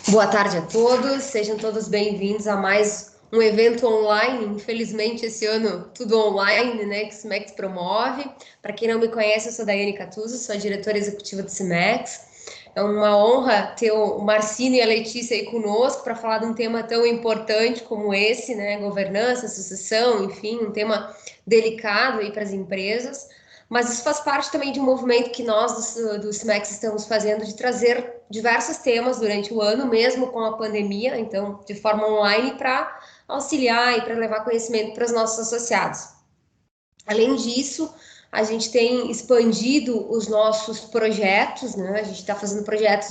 Boa tarde a todos, sejam todos bem-vindos a mais um evento online. Infelizmente, esse ano tudo online, né? Que o CIMEX promove. Para quem não me conhece, eu sou Daiane Catuzzo, sou a diretora executiva do CIMEX. É uma honra ter o Marcino e a Letícia aí conosco para falar de um tema tão importante como esse, né? Governança, sucessão, enfim, um tema delicado aí para as empresas. Mas isso faz parte também de um movimento que nós do CIMEX estamos fazendo de trazer diversos temas durante o ano, mesmo com a pandemia, então de forma online, para auxiliar e para levar conhecimento para os nossos associados. Além disso, a gente tem expandido os nossos projetos, né? A gente está fazendo projetos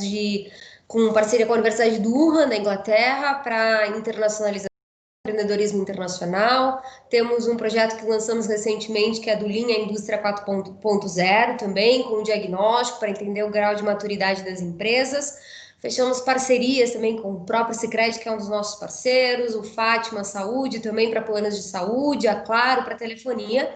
com parceria com a Universidade de Durham, na Inglaterra, para internacionalizar empreendedorismo internacional. Temos um projeto que lançamos recentemente, que é do Linha Indústria 4.0, também, com diagnóstico para entender o grau de maturidade das empresas. Fechamos parcerias também com o próprio Sicredi, que é um dos nossos parceiros, o Fátima Saúde, também para planos de saúde, a Claro para telefonia.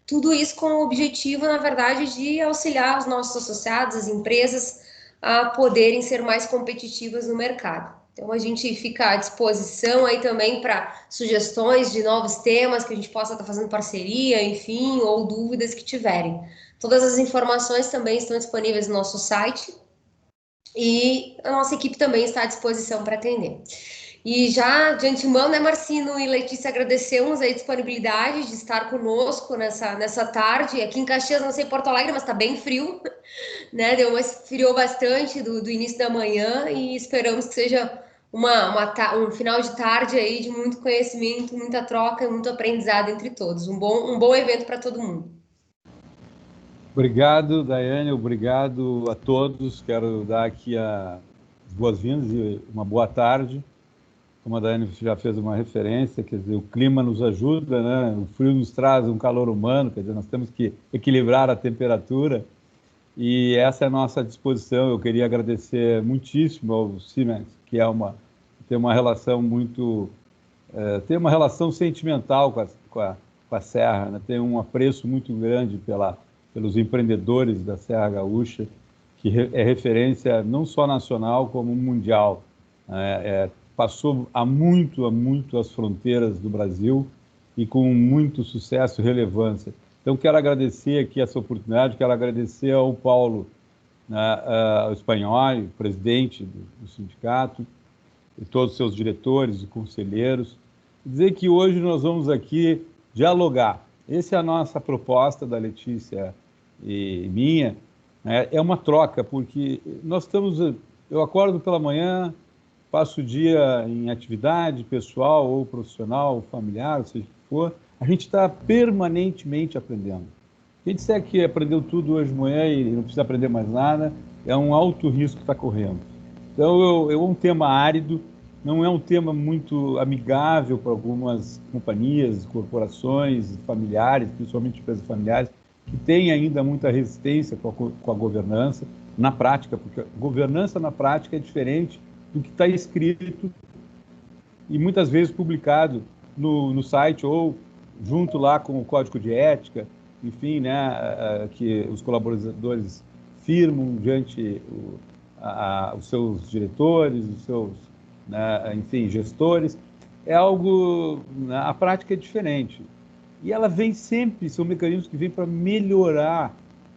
Tudo isso com o objetivo, na verdade, de auxiliar os nossos associados, as empresas, a poderem ser mais competitivas no mercado. Então, a gente fica à disposição aí também para sugestões de novos temas que a gente possa estar fazendo parceria, enfim, ou dúvidas que tiverem. Todas as informações também estão disponíveis no nosso site e a nossa equipe também está à disposição para atender. E já de antemão, né, Marcino e Letícia, agradecemos a disponibilidade de estar conosco nessa tarde. Aqui em Caxias, não sei Porto Alegre, mas está bem frio, né? Esfriou bastante do início da manhã e esperamos que seja um final de tarde aí de muito conhecimento, muita troca e muito aprendizado entre todos. Um bom evento para todo mundo. Obrigado, Daiane, obrigado a todos. Quero dar aqui as boas-vindas e uma boa tarde. Como a Daiane já fez uma referência, quer dizer, o clima nos ajuda, né? O frio nos traz um calor humano, quer dizer, nós temos que equilibrar a temperatura e essa é a nossa disposição. Eu queria agradecer muitíssimo ao Siemens, que tem uma relação tem uma relação sentimental com a Serra, né? Tem um apreço muito grande pelos empreendedores da Serra Gaúcha, que é referência não só nacional, como mundial. Passou há muito as fronteiras do Brasil e com muito sucesso e relevância. Então, quero agradecer aqui essa oportunidade, quero agradecer ao Paulo, né, ao Espanhol, presidente do sindicato, e todos os seus diretores e conselheiros, dizer que hoje nós vamos aqui dialogar. Essa é a nossa proposta da Letícia e minha, né? É uma troca, porque eu acordo pela manhã, passo o dia em atividade pessoal ou profissional, ou familiar, seja o que for, a gente está permanentemente aprendendo. Quem disser que aprendeu tudo hoje de manhã e não precisa aprender mais nada, é um alto risco que está correndo. Então, é um tema árido, não é um tema muito amigável para algumas companhias, corporações, familiares, principalmente empresas familiares, que têm ainda muita resistência com a governança na prática, porque a governança na prática é diferente do que está escrito e muitas vezes publicado no site ou junto lá com o código de ética, enfim, né, que os colaboradores firmam diante os seus diretores, os seus, né, enfim, gestores. É algo, a prática é diferente. E ela vem sempre, são mecanismos que vêm para melhorar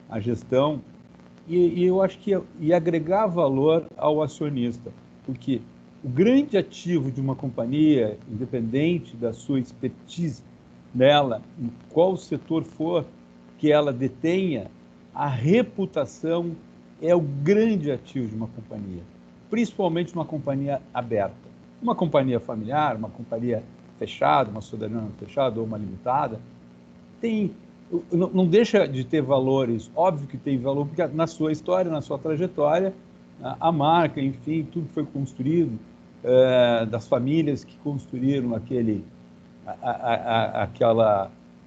a gestão e eu acho que agregar valor ao acionista, porque o grande ativo de uma companhia, independente da sua expertise nela, em qual setor for que ela detenha, a reputação é o grande ativo de uma companhia, principalmente uma companhia aberta. Uma companhia familiar, uma companhia fechada, uma sociedade fechada ou uma limitada, não deixa de ter valores, óbvio que tem valor, porque na sua história, na sua trajetória, a marca, enfim, tudo foi construído, das famílias que construíram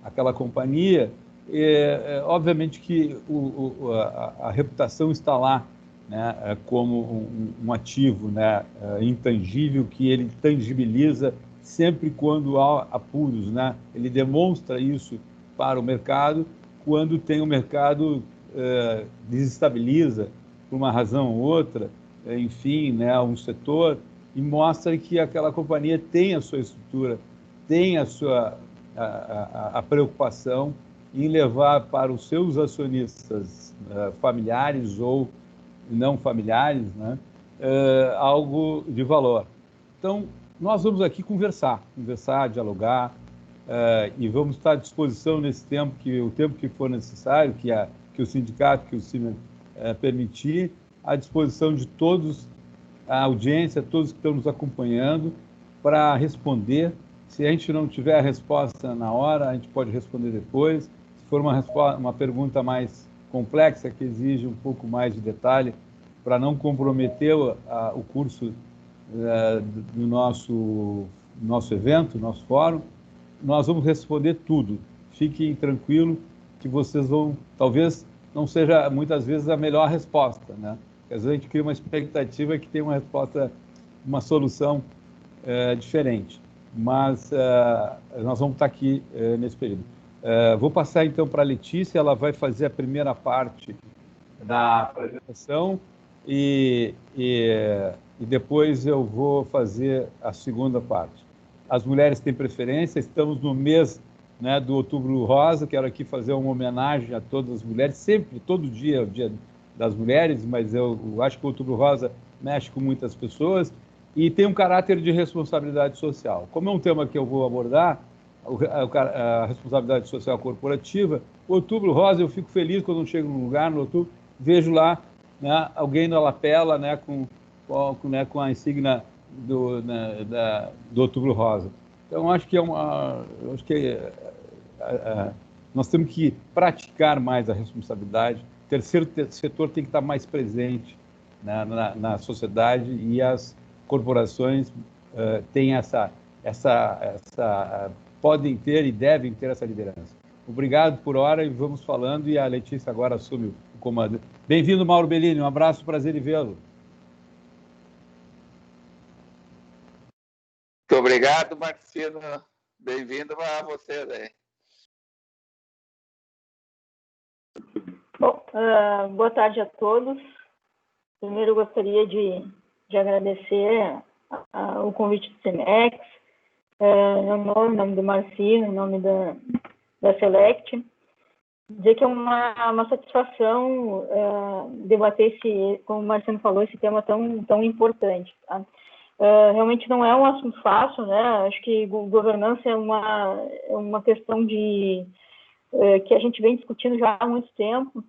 aquela companhia, obviamente que a reputação está lá, né, como um ativo, né, intangível, que ele tangibiliza sempre quando há apuros, né? Ele demonstra isso para o mercado quando tem o mercado desestabiliza por uma razão ou outra, enfim, né, um setor, e mostra que aquela companhia tem a sua estrutura, tem a sua a preocupação em levar para os seus acionistas familiares ou não familiares, né, algo de valor. Então, nós vamos aqui conversar, dialogar, e vamos estar à disposição nesse tempo, o tempo que for necessário, que o sindicato, que o CIMA permitir, à disposição de todos, a audiência, todos que estão nos acompanhando, para responder. Se a gente não tiver a resposta na hora, a gente pode responder depois. Se for uma pergunta mais complexa, que exige um pouco mais de detalhe, para não comprometer o curso do nosso evento, nosso fórum, nós vamos responder tudo. Fiquem tranquilos que vocês vão, talvez não seja muitas vezes a melhor resposta, né? Porque às vezes a gente cria uma expectativa que tem uma resposta, uma solução diferente. Mas nós vamos estar aqui nesse período. Vou passar então para a Letícia, ela vai fazer a primeira parte da apresentação e depois eu vou fazer a segunda parte. As mulheres têm preferência, estamos no mês, né, do Outubro Rosa, quero aqui fazer uma homenagem a todas as mulheres, sempre, todo dia é o Dia das Mulheres, mas eu acho que o Outubro Rosa mexe com muitas pessoas e tem um caráter de responsabilidade social. Como é um tema que eu vou abordar, a responsabilidade social corporativa, o Outubro Rosa, eu fico feliz quando eu chego num lugar, no outubro, vejo lá, né, alguém na lapela, né, com a insígnia do Outubro Rosa. Então, acho que nós temos que praticar mais a responsabilidade. O terceiro setor tem que estar mais presente na sociedade e as corporações têm podem ter e devem ter essa liderança. Obrigado por hora e vamos falando, e a Letícia agora assume o comando. Bem-vindo, Mauro Bellini, um abraço, prazer em vê-lo. Muito obrigado, Marcino. Bem-vindo a você, né? Bom, boa tarde a todos. Primeiro, eu gostaria de agradecer o convite do CEMEX, em nome do Marcino, em nome da Select. Dizer que é uma satisfação debater como o Marcino falou, esse tema tão importante. Tá? Realmente não é um assunto fácil, né? Acho que governança é uma questão que a gente vem discutindo já há muito tempo,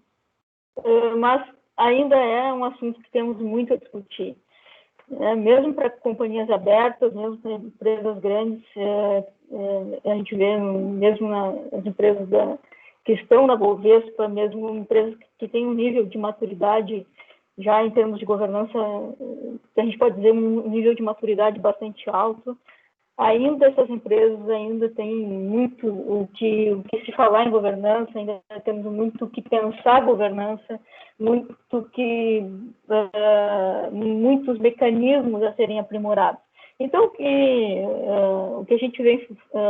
mas ainda é um assunto que temos muito a discutir. Mesmo para companhias abertas, mesmo para empresas grandes, a gente vê mesmo nas empresas que estão na Bovespa, mesmo empresas que têm um nível de maturidade, já em termos de governança, a gente pode dizer um nível de maturidade bastante alto, ainda essas empresas ainda têm muito o que se falar em governança, ainda temos muito o que pensar governança, muitos mecanismos a serem aprimorados. Então, o que a gente vem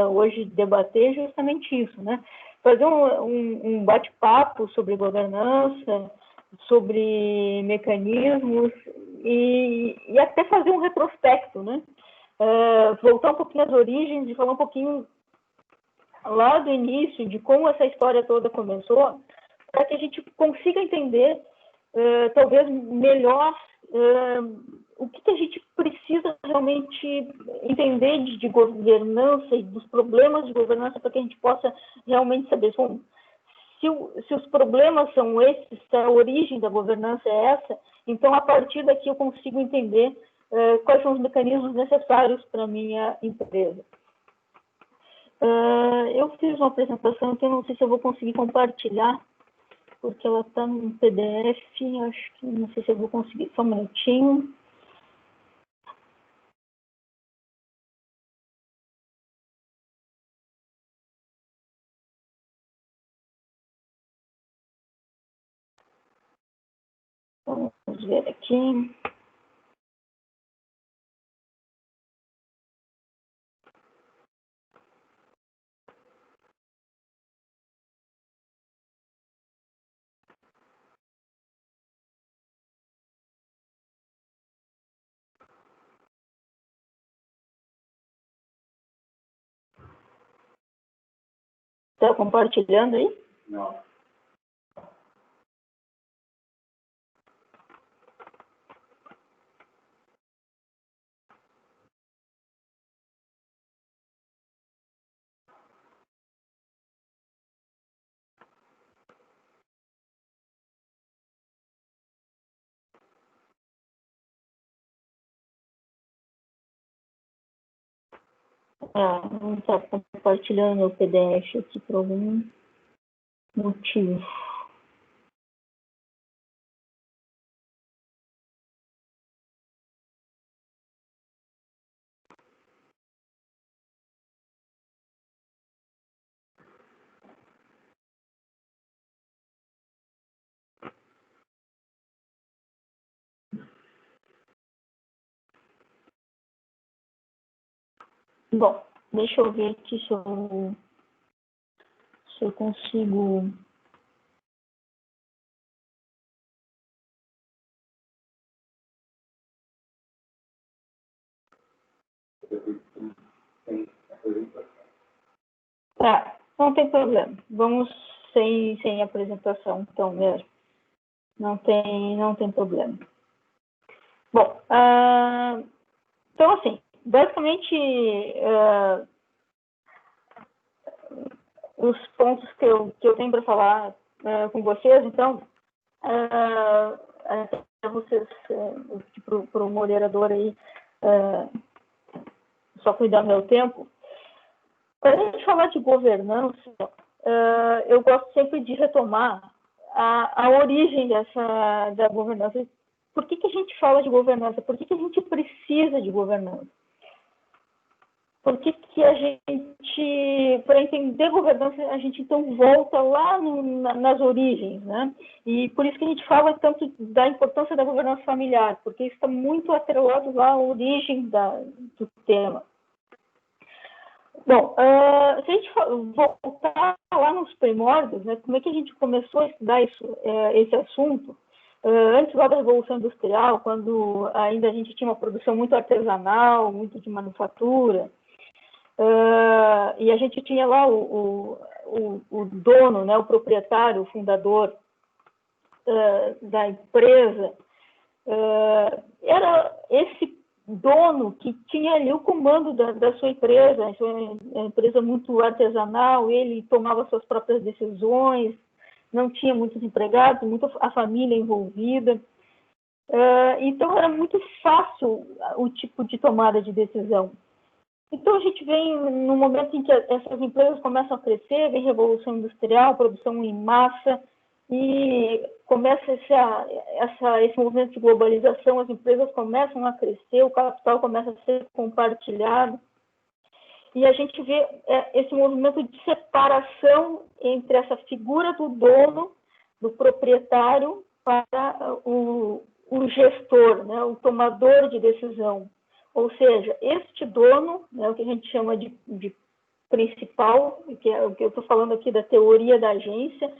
hoje debater é justamente isso, né? Fazer um bate-papo sobre governança, sobre mecanismos e até fazer um retrospecto, né? Voltar um pouquinho às origens e falar um pouquinho lá do início de como essa história toda começou, para que a gente consiga entender, talvez melhor, o que a gente precisa realmente entender de governança e dos problemas de governança, para que a gente possa realmente saber se os problemas são esses, se a origem da governança é essa, então a partir daqui eu consigo entender quais são os mecanismos necessários para a minha empresa. Eu fiz uma apresentação que eu não sei se eu vou conseguir compartilhar, porque ela está no PDF, acho que não sei se eu vou conseguir, só um minutinho. Vamos ver aqui. Está compartilhando aí? Não. Não está compartilhando o PDF aqui por algum motivo. Bom, deixa eu ver aqui se eu consigo. Tá, não tem problema. Vamos sem apresentação, então mesmo. Não tem problema. Bom, então assim, basicamente os pontos que eu tenho para falar com vocês, então, até vocês, para o moderador aí, só cuidar do meu tempo. Para a gente falar de governança, eu gosto sempre de retomar a origem da governança. Por que a gente fala de governança? Por que a gente precisa de governança? Por que a gente, para entender governança, a gente então volta lá nas origens, né? E por isso que a gente fala tanto da importância da governança familiar, porque isso está muito atrelado lá à origem do tema. Bom, se a gente voltar lá nos primórdios, né, como é que a gente começou a estudar esse assunto? Antes lá da Revolução Industrial, quando ainda a gente tinha uma produção muito artesanal, muito de manufatura, e a gente tinha lá o dono, né, o proprietário, o fundador da empresa, era esse dono que tinha ali o comando da sua empresa, a empresa muito artesanal, ele tomava suas próprias decisões, não tinha muitos empregados, muito a família envolvida. Então, era muito fácil o tipo de tomada de decisão. Então, a gente vem no momento em que essas empresas começam a crescer, vem Revolução Industrial, produção em massa, e começa esse movimento de globalização, as empresas começam a crescer, o capital começa a ser compartilhado, e a gente vê esse movimento de separação entre essa figura do dono, do proprietário, para o gestor, né, o tomador de decisão. Ou seja, este dono, né, o que a gente chama de principal, que é o que eu estou falando aqui da teoria da agência,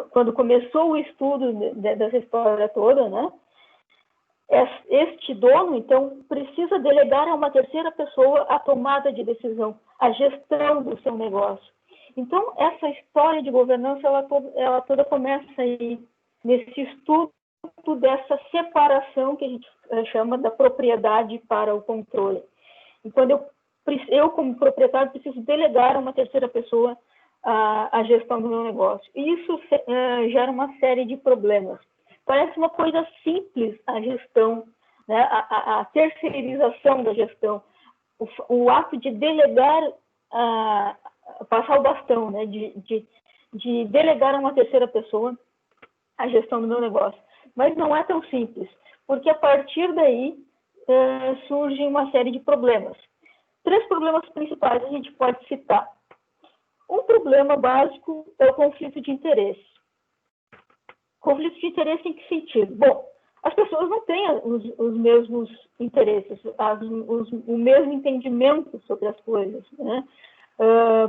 quando começou o estudo dessa história toda, né, este dono, então, precisa delegar a uma terceira pessoa a tomada de decisão, a gestão do seu negócio. Então, essa história de governança, ela toda começa aí, nesse estudo dessa separação que a gente chama da propriedade para o controle. E quando eu como proprietário, preciso delegar a uma terceira pessoa a gestão do meu negócio. E isso gera uma série de problemas. Parece uma coisa simples a gestão, né? A terceirização da gestão, o ato de delegar, passar o bastão, né? de delegar a uma terceira pessoa a gestão do meu negócio. Mas não é tão simples, porque a partir daí surge uma série de problemas. 3 problemas principais a gente pode citar. Um problema básico é o conflito de interesse. Conflito de interesse em que sentido? Bom, as pessoas não têm os mesmos interesses, o mesmo entendimento sobre as coisas, né?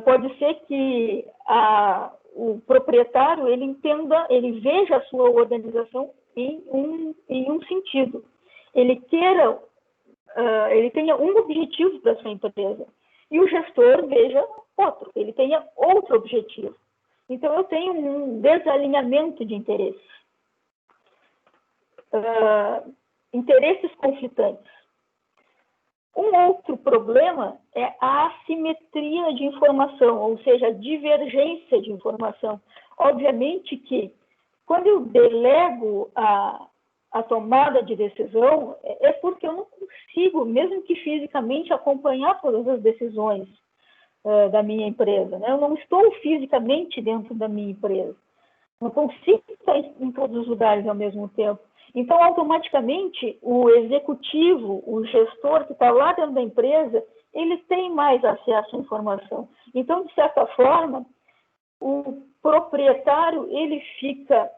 Pode ser que o proprietário ele veja a sua organização em um sentido. Ele tenha um objetivo para a sua empresa. E o gestor veja outro, ele tenha outro objetivo. Então, eu tenho um desalinhamento de interesses. Interesses conflitantes. Um outro problema é a assimetria de informação, ou seja, a divergência de informação. Obviamente que, quando eu delego a tomada de decisão, é porque eu não consigo, mesmo que fisicamente, acompanhar todas as decisões da minha empresa, né? Eu não estou fisicamente dentro da minha empresa. Não consigo estar em todos os lugares ao mesmo tempo. Então, automaticamente, o executivo, o gestor que está lá dentro da empresa, ele tem mais acesso à informação. Então, de certa forma, o proprietário, ele fica,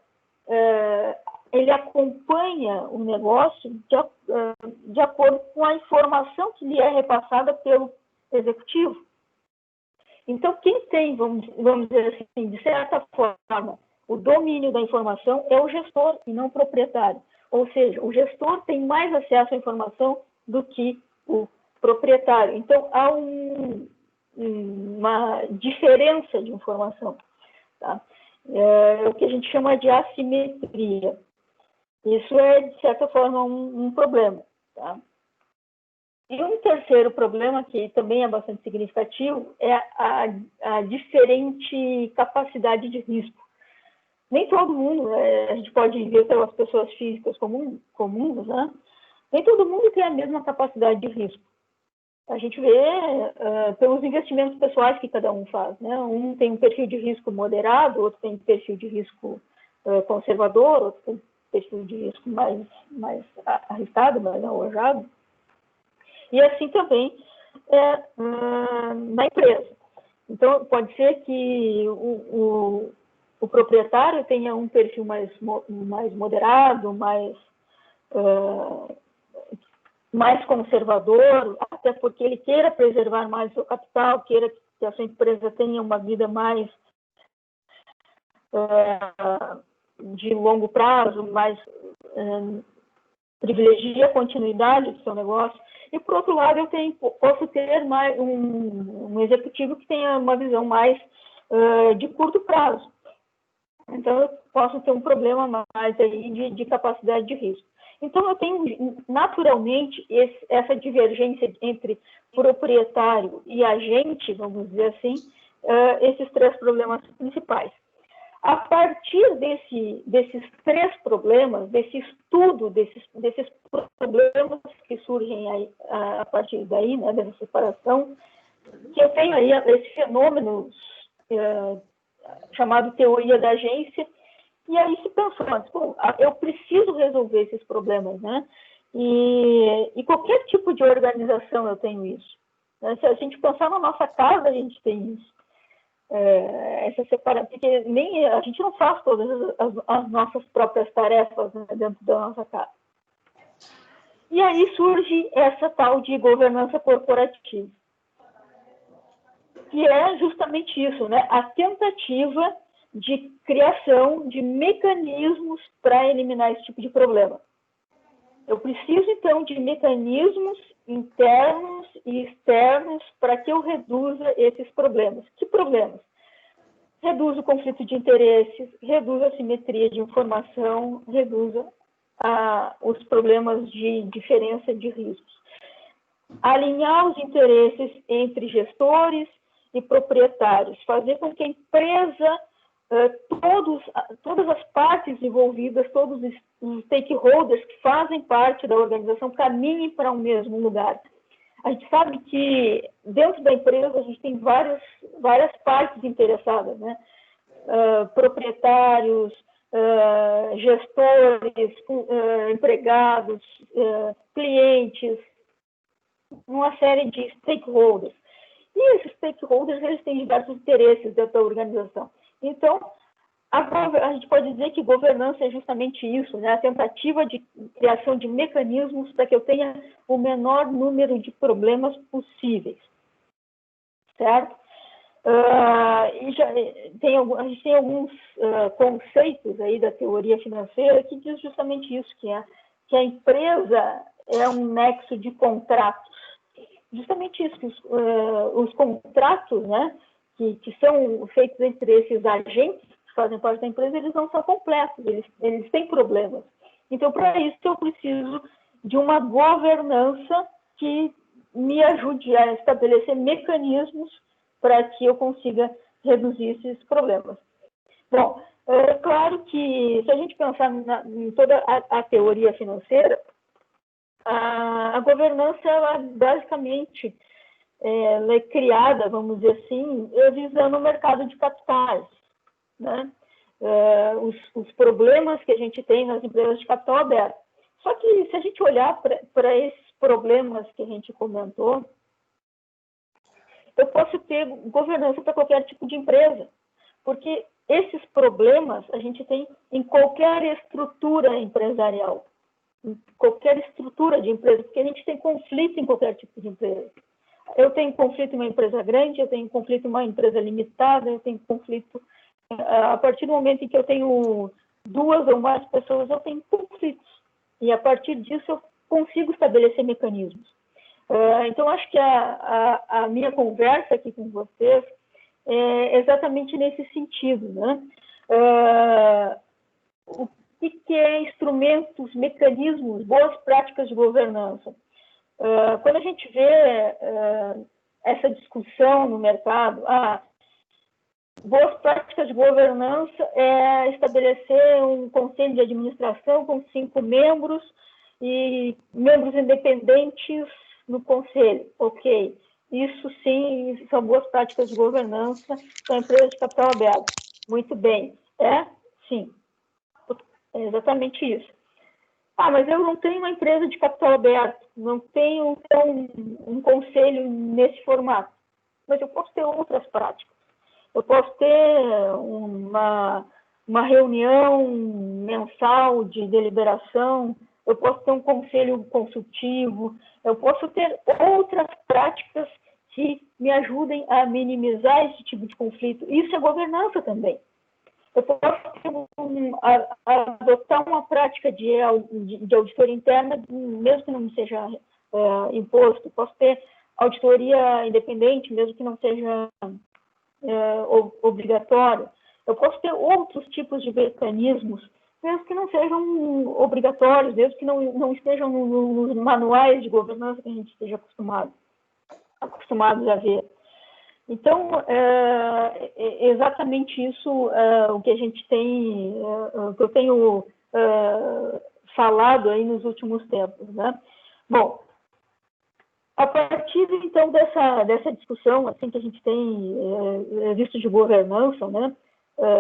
ele acompanha o negócio de acordo com a informação que lhe é repassada pelo executivo. Então, quem tem, vamos dizer assim, de certa forma, o domínio da informação é o gestor e não o proprietário. Ou seja, o gestor tem mais acesso à informação do que o proprietário. Então, há uma diferença de informação. Tá? É o que a gente chama de assimetria. Isso é, de certa forma, um problema. Tá? E um terceiro problema, que também é bastante significativo, é a diferente capacidade de risco. Nem todo mundo, a gente pode ver pelas pessoas físicas comuns, né? Nem todo mundo tem a mesma capacidade de risco. A gente vê pelos investimentos pessoais que cada um faz, né? Um tem um perfil de risco moderado, outro tem um perfil de risco conservador, outro tem um perfil de risco mais arriscado, mais arrojado. E assim também na empresa. Então, pode ser que o proprietário tenha um perfil mais moderado, mais conservador, até porque ele queira preservar mais o seu capital, queira que a sua empresa tenha uma vida mais de longo prazo, mais privilegia a continuidade do seu negócio. E, por outro lado, eu posso ter mais um executivo que tenha uma visão mais de curto prazo. Então, eu posso ter um problema mais aí de capacidade de risco. Então, eu tenho, naturalmente, essa divergência entre proprietário e agente, vamos dizer assim, esses três problemas principais. A partir desses três problemas, desse estudo, desses problemas que surgem aí, a partir daí, né, dessa separação, que eu tenho aí esse fenômeno chamado teoria da agência, e aí se pensou, mas, eu preciso resolver esses problemas, né? E qualquer tipo de organização eu tenho isso. Né? Se a gente pensar na nossa casa, a gente tem isso. Essa separação, porque a gente não faz todas as nossas próprias tarefas, né, dentro da nossa casa. E aí surge essa tal de governança corporativa, que é justamente isso, né? A tentativa de criação de mecanismos para eliminar esse tipo de problema. Eu preciso, então, de mecanismos internos e externos para que eu reduza esses problemas. Que problemas? Reduza o conflito de interesses, reduza a simetria de informação, reduza os problemas de diferença de riscos. Alinhar os interesses entre gestores e proprietários, fazer com que a empresa, todas as partes envolvidas, todos os stakeholders que fazem parte da organização caminhem para o mesmo lugar. A gente sabe que dentro da empresa a gente tem várias partes interessadas, né? Proprietários, gestores, empregados, clientes, uma série de stakeholders. E esses stakeholders, eles têm diversos interesses dentro da organização. Então, a gente pode dizer que governança é justamente isso, né? A tentativa de criação de mecanismos para que eu tenha o menor número de problemas possíveis, certo? A gente tem alguns conceitos aí da teoria financeira que diz justamente isso, que a empresa é um nexo de contratos. justamente isso, que os contratos, né, que são feitos entre esses agentes que fazem parte da empresa, eles não são completos, eles têm problemas. Então, para isso, eu preciso de uma governança que me ajude a estabelecer mecanismos para que eu consiga reduzir esses problemas. Bom, é claro que, se a gente pensar em toda a teoria financeira, a governança, ela, basicamente, ela é criada, vamos dizer assim, visando o mercado de capitais, né? Os problemas que a gente tem nas empresas de capital aberto. Só que, se a gente olhar para esses problemas que a gente comentou, eu posso ter governança para qualquer tipo de empresa, porque esses problemas a gente tem em qualquer estrutura empresarial, em qualquer estrutura de empresa, porque a gente tem conflito em qualquer tipo de empresa. Eu tenho conflito em uma empresa grande, eu tenho conflito em uma empresa limitada, eu tenho conflito... A partir do momento em que eu tenho 2 ou mais pessoas, eu tenho conflitos. E, a partir disso, eu consigo estabelecer mecanismos. Então, acho que a minha conversa aqui com vocês é exatamente nesse sentido, né? O que é instrumentos, mecanismos, boas práticas de governança? Quando a gente vê essa discussão no mercado, boas práticas de governança é estabelecer um conselho de administração com 5 membros e membros independentes no conselho. Ok, isso sim, são boas práticas de governança para empresas de capital aberto. Muito bem, sim, é exatamente isso. Mas eu não tenho uma empresa de capital aberto, não tenho um conselho nesse formato, mas eu posso ter outras práticas. Eu posso ter uma reunião mensal de deliberação, eu posso ter um conselho consultivo, eu posso ter outras práticas que me ajudem a minimizar esse tipo de conflito. Isso é governança também. Eu posso adotar uma prática de auditoria interna, mesmo que não seja imposto. Posso ter auditoria independente, mesmo que não seja obrigatório. Eu posso ter outros tipos de mecanismos, mesmo que não sejam obrigatórios, mesmo que não estejam nos manuais de governança que a gente esteja acostumados a ver. Então, é exatamente isso o que a gente tem, o que eu tenho falado aí nos últimos tempos, né? Bom, a partir, então, dessa discussão assim, que a gente tem visto de governança, né?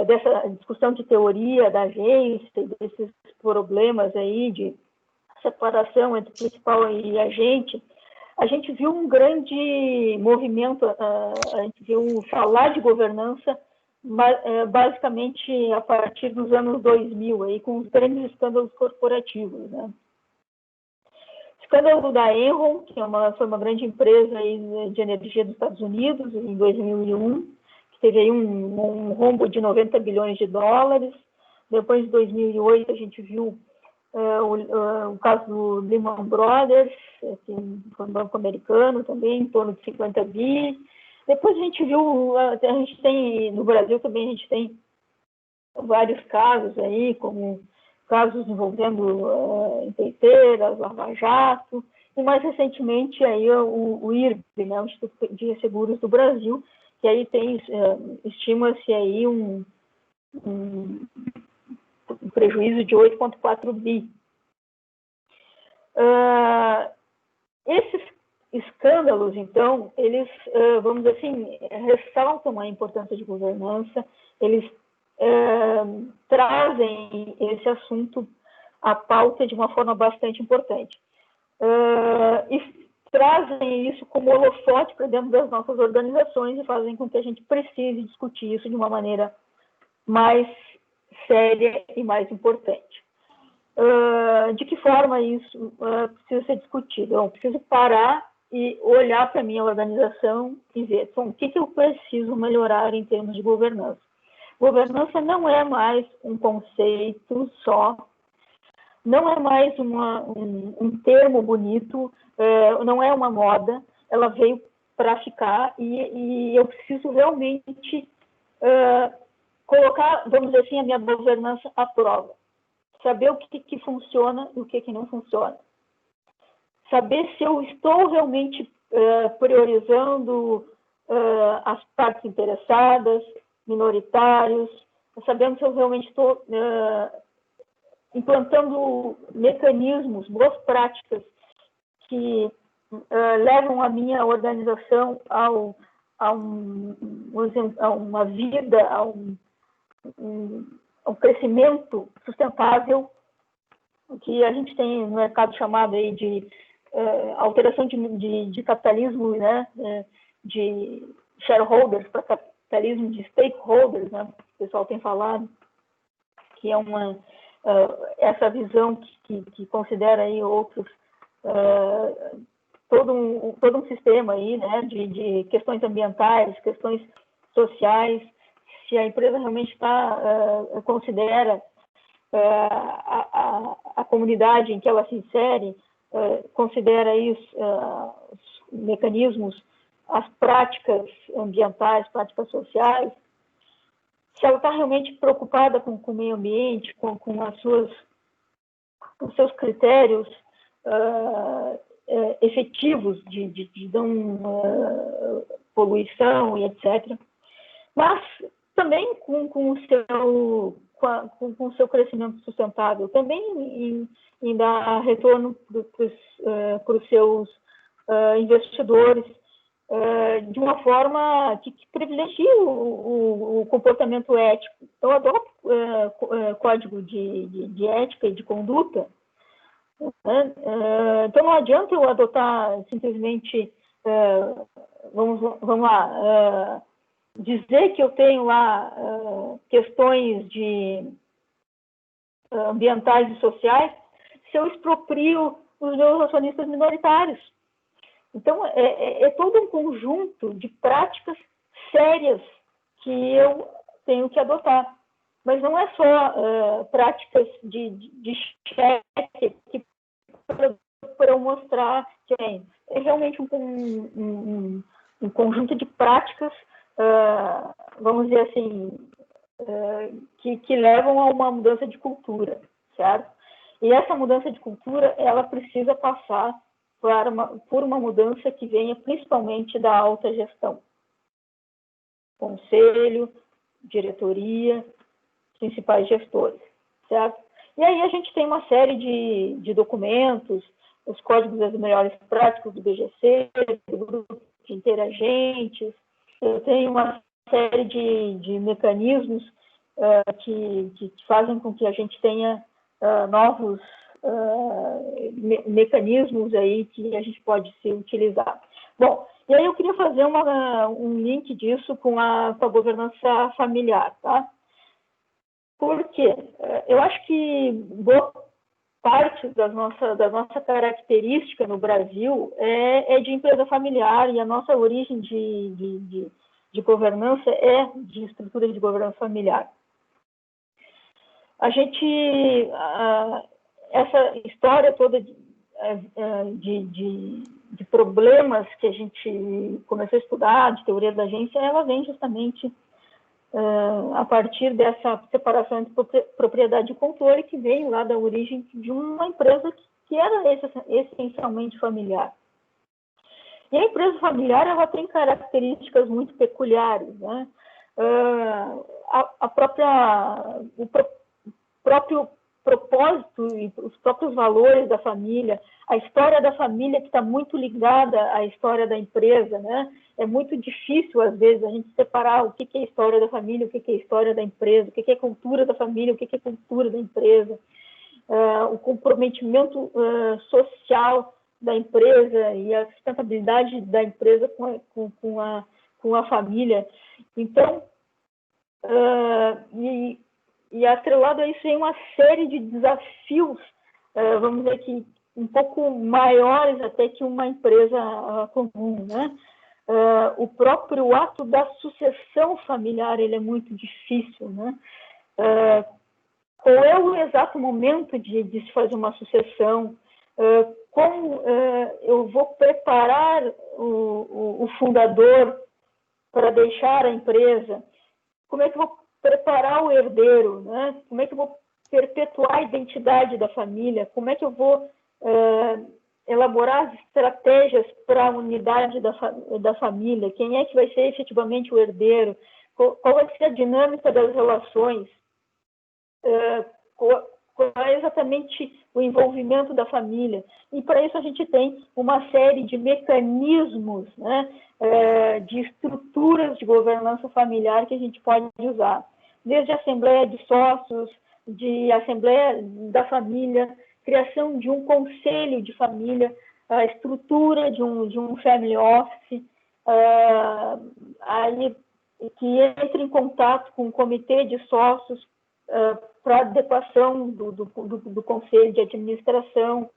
Dessa discussão de teoria da agência, desses problemas aí de separação entre principal e agente, a gente viu um grande movimento, a gente viu falar de governança basicamente a partir dos anos 2000, aí, com os grandes escândalos corporativos, né? Escândalo da Enron, que foi uma grande empresa aí de energia dos Estados Unidos, em 2001, que teve aí um rombo de 90 bilhões de dólares. Depois, em 2008, a gente viu o caso do Lehman Brothers, que foi um banco americano também, em torno de 50 bi. Depois a gente viu, a gente tem, no Brasil também a gente tem vários casos aí, como casos envolvendo empreiteiras, Lava Jato, e mais recentemente aí o IRB, né, o Instituto de Seguros do Brasil, que aí tem, estima-se aí um prejuízo de 8,4 bi. Esses escândalos, então, eles, vamos dizer assim, ressaltam a importância de governança, eles trazem esse assunto à pauta de uma forma bastante importante. E trazem isso como holofote para dentro das nossas organizações e fazem com que a gente precise discutir isso de uma maneira mais séria e mais importante. De que forma isso precisa ser discutido? Eu preciso parar e olhar para a minha organização e ver, bom, o que eu preciso melhorar em termos de governança. Governança não é mais um conceito só, não é mais um termo bonito, não é uma moda, ela veio para ficar e eu preciso realmente colocar, vamos dizer assim, a minha governança à prova. Saber o que funciona e o que não funciona. Saber se eu estou realmente priorizando as partes interessadas, minoritários, sabendo se eu realmente estou implantando mecanismos, boas práticas que levam a minha organização a uma vida, a um crescimento sustentável, que a gente tem no mercado chamado aí de alteração de capitalismo, né, de shareholders para capitalismo de stakeholders, né, o pessoal tem falado, que é essa visão que considera aí outros, todo um sistema aí, né, de questões ambientais, questões sociais, se a empresa realmente considera a comunidade em que ela se insere, considera aí os mecanismos, as práticas ambientais, práticas sociais, se ela está realmente preocupada com o meio ambiente, com os seus critérios efetivos de não poluição e etc. Mas também com o seu crescimento sustentável, também em dar retorno para os seus investidores, de uma forma que privilegie o comportamento ético. Eu adoto código de ética e de conduta, né? Então não adianta eu adotar simplesmente, vamos lá, dizer que eu tenho lá questões ambientais e sociais se eu exproprio os meus acionistas minoritários. Então, é todo um conjunto de práticas sérias que eu tenho que adotar. Mas não é só práticas de cheque para eu mostrar que é realmente um conjunto de práticas, vamos dizer assim, que levam a uma mudança de cultura, certo? E essa mudança de cultura, ela precisa passar por uma mudança que venha principalmente da alta gestão. Conselho, diretoria, principais gestores, certo? E aí a gente tem uma série de documentos, os códigos das melhores práticas do BGC, do grupo de interagentes, eu tenho uma série de mecanismos que fazem com que a gente tenha novos mecanismos aí que a gente pode se utilizar. Bom, e aí eu queria fazer um link disso com a governança familiar, tá? Porque eu acho que boa parte da nossa característica no Brasil é de empresa familiar, e a nossa origem de governança é de estrutura de governança familiar. A gente, essa história toda de problemas que a gente começou a estudar, de teoria da agência, ela vem justamente a partir dessa separação entre propriedade e controle, que veio lá da origem de uma empresa que era essencialmente familiar. E a empresa familiar, ela tem características muito peculiares, né? O próprio propósito e os próprios valores da família, a história da família que está muito ligada à história da empresa, né? É muito difícil, às vezes, a gente separar o que é a história da família, o que é a história da empresa, o que é a cultura da família, o que é a cultura da empresa, o comprometimento social da empresa e a sustentabilidade da empresa com a família. Então, e atrelado a isso vem uma série de desafios, vamos dizer que um pouco maiores até que uma empresa comum, né? O próprio ato da sucessão familiar, ele é muito difícil, né? Qual é o exato momento de se fazer uma sucessão? como eu vou preparar o fundador para deixar a empresa, como é que eu vou preparar o herdeiro, né? Como é que eu vou perpetuar a identidade da família, como é que eu vou elaborar as estratégias para a unidade da família, quem é que vai ser efetivamente o herdeiro, qual vai ser a dinâmica das relações, qual é exatamente o envolvimento da família. E para isso a gente tem uma série de mecanismos, né, de estruturas de governança familiar que a gente pode usar, desde a assembleia de sócios, de assembleia da família, criação de um conselho de família, a estrutura de um family office, aí, que entre em contato com o comitê de sócios para adequação do conselho de administração,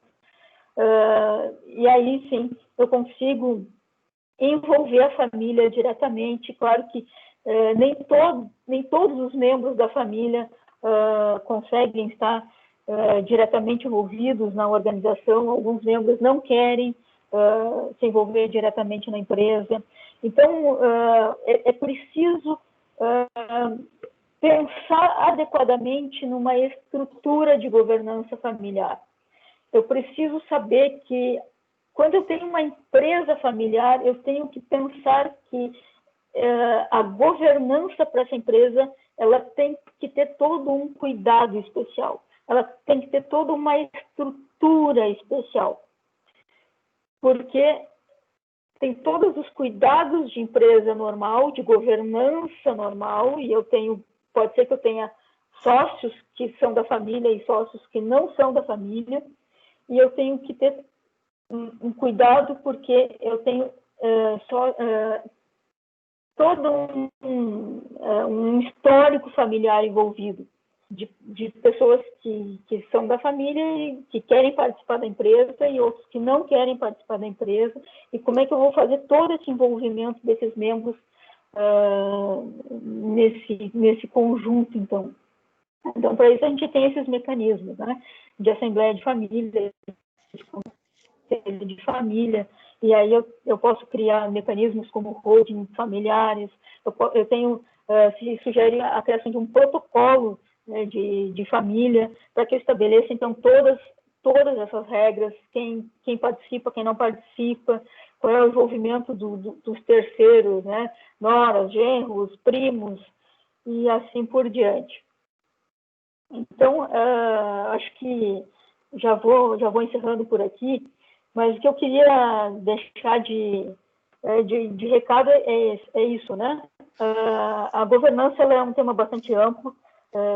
e aí sim eu consigo envolver a família diretamente. Claro que nem todos os membros da família conseguem estar diretamente envolvidos na organização, alguns membros não querem se envolver diretamente na empresa. Então, é preciso pensar adequadamente numa estrutura de governança familiar. Eu preciso saber que, quando eu tenho uma empresa familiar, eu tenho que pensar que a governança para essa empresa, ela tem que ter todo um cuidado especial. Ela tem que ter toda uma estrutura especial. Porque tem todos os cuidados de empresa normal, de governança normal, e pode ser que eu tenha sócios que são da família e sócios que não são da família, e eu tenho que ter um cuidado, porque eu tenho todo um histórico familiar envolvido, de pessoas que são da família e que querem participar da empresa e outros que não querem participar da empresa, e como é que eu vou fazer todo esse envolvimento desses membros nesse conjunto, então. Então, para isso a gente tem esses mecanismos, né, de assembleia de família, de conselho de família, e aí eu posso criar mecanismos como holding familiares, eu tenho, se sugere a criação de um protocolo, né, de família, para que eu estabeleça, então, todas essas regras, quem participa, quem não participa, qual é o envolvimento dos terceiros, né, noras, genros, primos, e assim por diante. Então, acho que já vou encerrando por aqui, mas o que eu queria deixar de recado é isso, né? A governança, ela é um tema bastante amplo,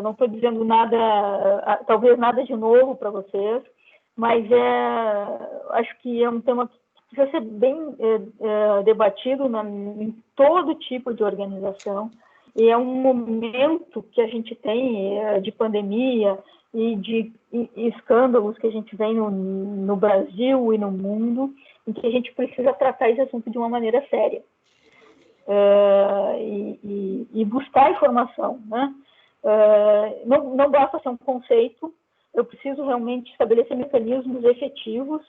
não estou dizendo nada, talvez nada de novo para vocês, mas acho que é um tema que precisa ser bem debatido em todo tipo de organização, e é um momento que a gente tem de pandemia e de escândalos que a gente vem no Brasil e no mundo, em que a gente precisa tratar esse assunto de uma maneira séria e buscar informação, né? Não basta ser um conceito, eu preciso realmente estabelecer mecanismos efetivos,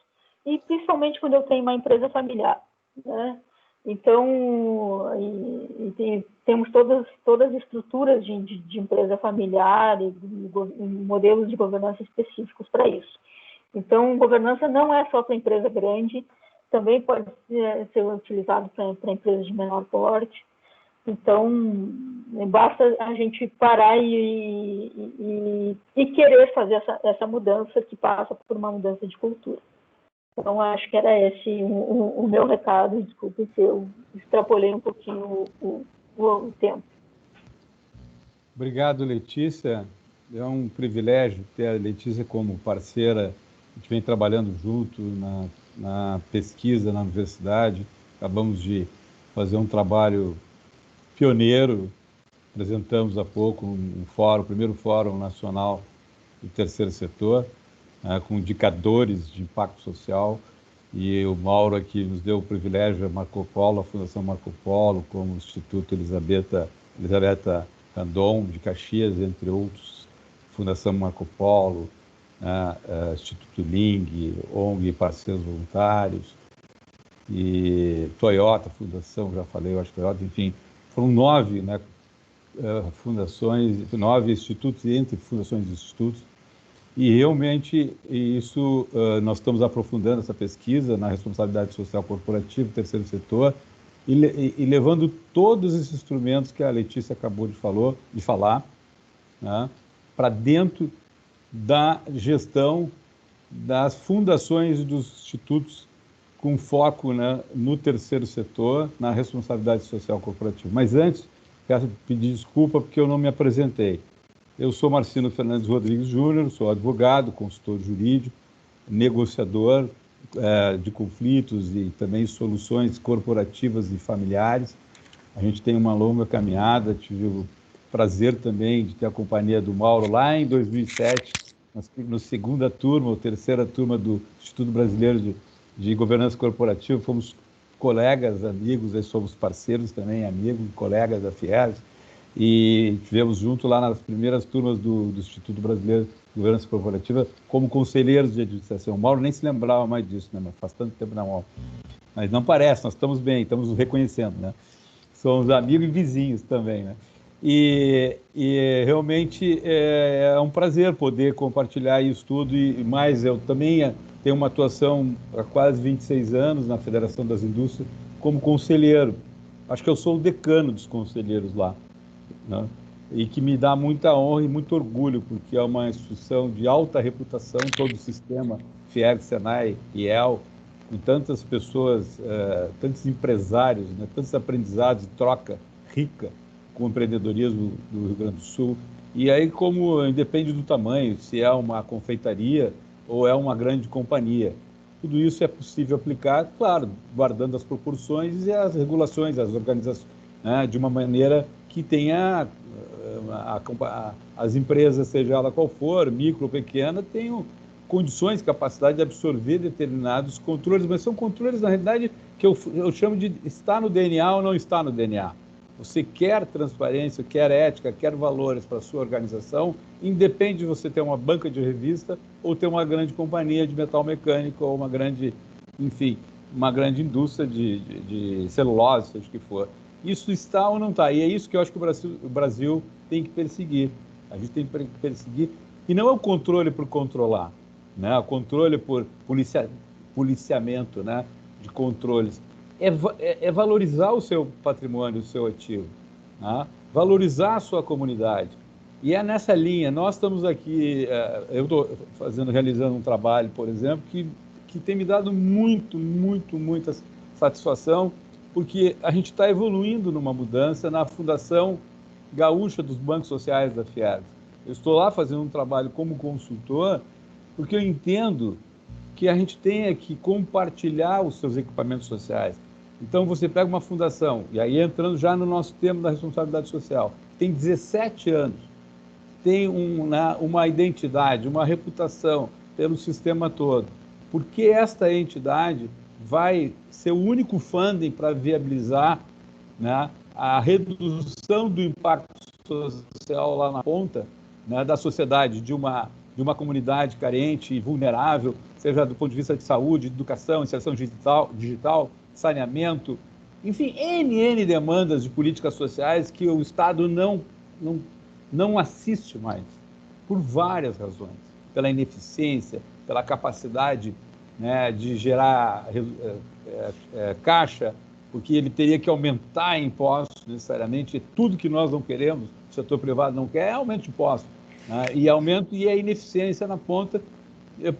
e principalmente quando eu tenho uma empresa familiar, né? Então, temos todas as estruturas de empresa familiar e modelos de governança específicos para isso. Então, governança não é só para empresa grande, também pode ser utilizado para empresas de menor porte. Então, basta a gente parar e querer fazer essa mudança, que passa por uma mudança de cultura. Então, acho que era esse o meu recado. Desculpe se eu extrapolei um pouquinho o tempo. Obrigado, Letícia. É um privilégio ter a Letícia como parceira. A gente vem trabalhando junto na pesquisa na universidade. Acabamos de fazer um trabalho pioneiro. Apresentamos há pouco o primeiro Fórum Nacional do Terceiro Setor, com indicadores de impacto social, e o Mauro aqui nos deu o privilégio, a Marco Polo, a Fundação Marco Polo, como o Instituto Elisabetta Randon, de Caxias, entre outros, Fundação Marco Polo, Instituto Ling, ONG Parceiros Voluntários, e Toyota, Fundação, já falei, eu acho que Toyota, enfim, foram 9, né, fundações, 9 institutos, entre fundações e institutos, e realmente isso, nós estamos aprofundando essa pesquisa na responsabilidade social corporativa, terceiro setor, e levando todos esses instrumentos que a Letícia acabou de falar, né, para dentro da gestão das fundações e dos institutos com foco, né, no terceiro setor, na responsabilidade social corporativa. Mas antes, quero pedir desculpa porque eu não me apresentei. Eu sou Marcino Fernandes Rodrigues Júnior, sou advogado, consultor jurídico, negociador de conflitos e também soluções corporativas e familiares. A gente tem uma longa caminhada, tive o prazer também de ter a companhia do Mauro lá em 2007, na segunda turma ou terceira turma do Instituto Brasileiro de Governança Corporativa. Fomos colegas, amigos, aí somos parceiros também, amigos, colegas da Fiergs, e tivemos junto lá nas primeiras turmas do Instituto Brasileiro de Governança Corporativa como conselheiros de administração. O Mauro nem se lembrava mais disso, né? Mas faz tanto tempo na mão. Mas não parece, nós estamos bem, estamos nos reconhecendo, né? Somos amigos e vizinhos também, né? E realmente é um prazer poder compartilhar isso tudo, e mais, eu também tenho uma atuação há quase 26 anos na Federação das Indústrias como conselheiro. Acho que eu sou o decano dos conselheiros lá, né? E que me dá muita honra e muito orgulho, porque é uma instituição de alta reputação, todo o sistema, FIEG, SENAI, IEL, com tantas pessoas, tantos empresários, né, tantos aprendizados, troca rica com o empreendedorismo do Rio Grande do Sul. E aí, como independe do tamanho, se é uma confeitaria ou é uma grande companhia, tudo isso é possível aplicar, claro, guardando as proporções e as regulações, as organizações, né, de uma maneira que tenha as empresas, seja ela qual for, micro ou pequena, tenham condições, capacidade de absorver determinados controles, mas são controles, na realidade, que eu chamo de estar no DNA ou não estar no DNA. Você quer transparência, quer ética, quer valores para a sua organização, independe de você ter uma banca de revista ou ter uma grande companhia de metal mecânico ou uma grande, enfim, uma grande indústria de celulose, seja o que for. Isso está ou não está? E é isso que eu acho que o Brasil tem que perseguir. A gente tem que perseguir, e não é o controle por controlar, né? O controle por policiamento, né, de controles. É valorizar o seu patrimônio, o seu ativo, né? Valorizar a sua comunidade. E é nessa linha, nós estamos aqui, eu estou realizando um trabalho, por exemplo, que tem me dado muita satisfação, porque a gente está evoluindo numa mudança na Fundação Gaúcha dos Bancos Sociais da Fiergs. Eu estou lá fazendo um trabalho como consultor, porque eu entendo que a gente tem que compartilhar os seus equipamentos sociais. Então, você pega uma fundação, e aí entrando já no nosso tema da responsabilidade social, tem 17 anos, tem uma identidade, uma reputação pelo sistema todo. Porque esta entidade vai ser o único funding para viabilizar, né, a redução do impacto social lá na ponta, né, da sociedade, de uma comunidade carente e vulnerável, seja do ponto de vista de saúde, educação, inserção digital, saneamento, enfim, N demandas de políticas sociais que o Estado não assiste mais, por várias razões, pela ineficiência, pela capacidade, né, de gerar caixa, porque ele teria que aumentar impostos necessariamente, tudo que nós não queremos, o setor privado não quer, é aumento de impostos, né, e a ineficiência na ponta,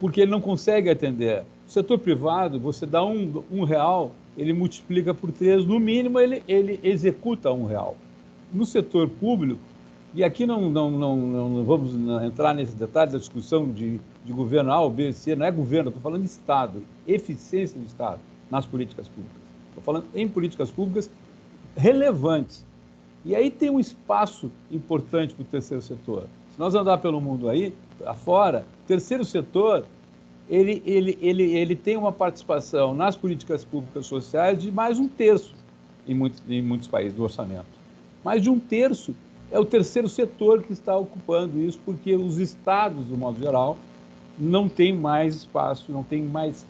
porque ele não consegue atender. O setor privado, você dá R$1, ele multiplica por 3, no mínimo ele executa R$1. No setor público, e aqui não vamos entrar nesse detalhe da discussão de governo A ou B, C, não é governo, estou falando de Estado, eficiência do Estado nas políticas públicas. Estou falando em políticas públicas relevantes. E aí tem um espaço importante para o terceiro setor. Se nós andar pelo mundo aí, afora, o terceiro setor, ele tem uma participação nas políticas públicas sociais de mais 1/3 em muitos países do orçamento. Mais de 1/3 é o terceiro setor que está ocupando isso, porque os estados, do modo geral, não tem mais espaço, não tem mais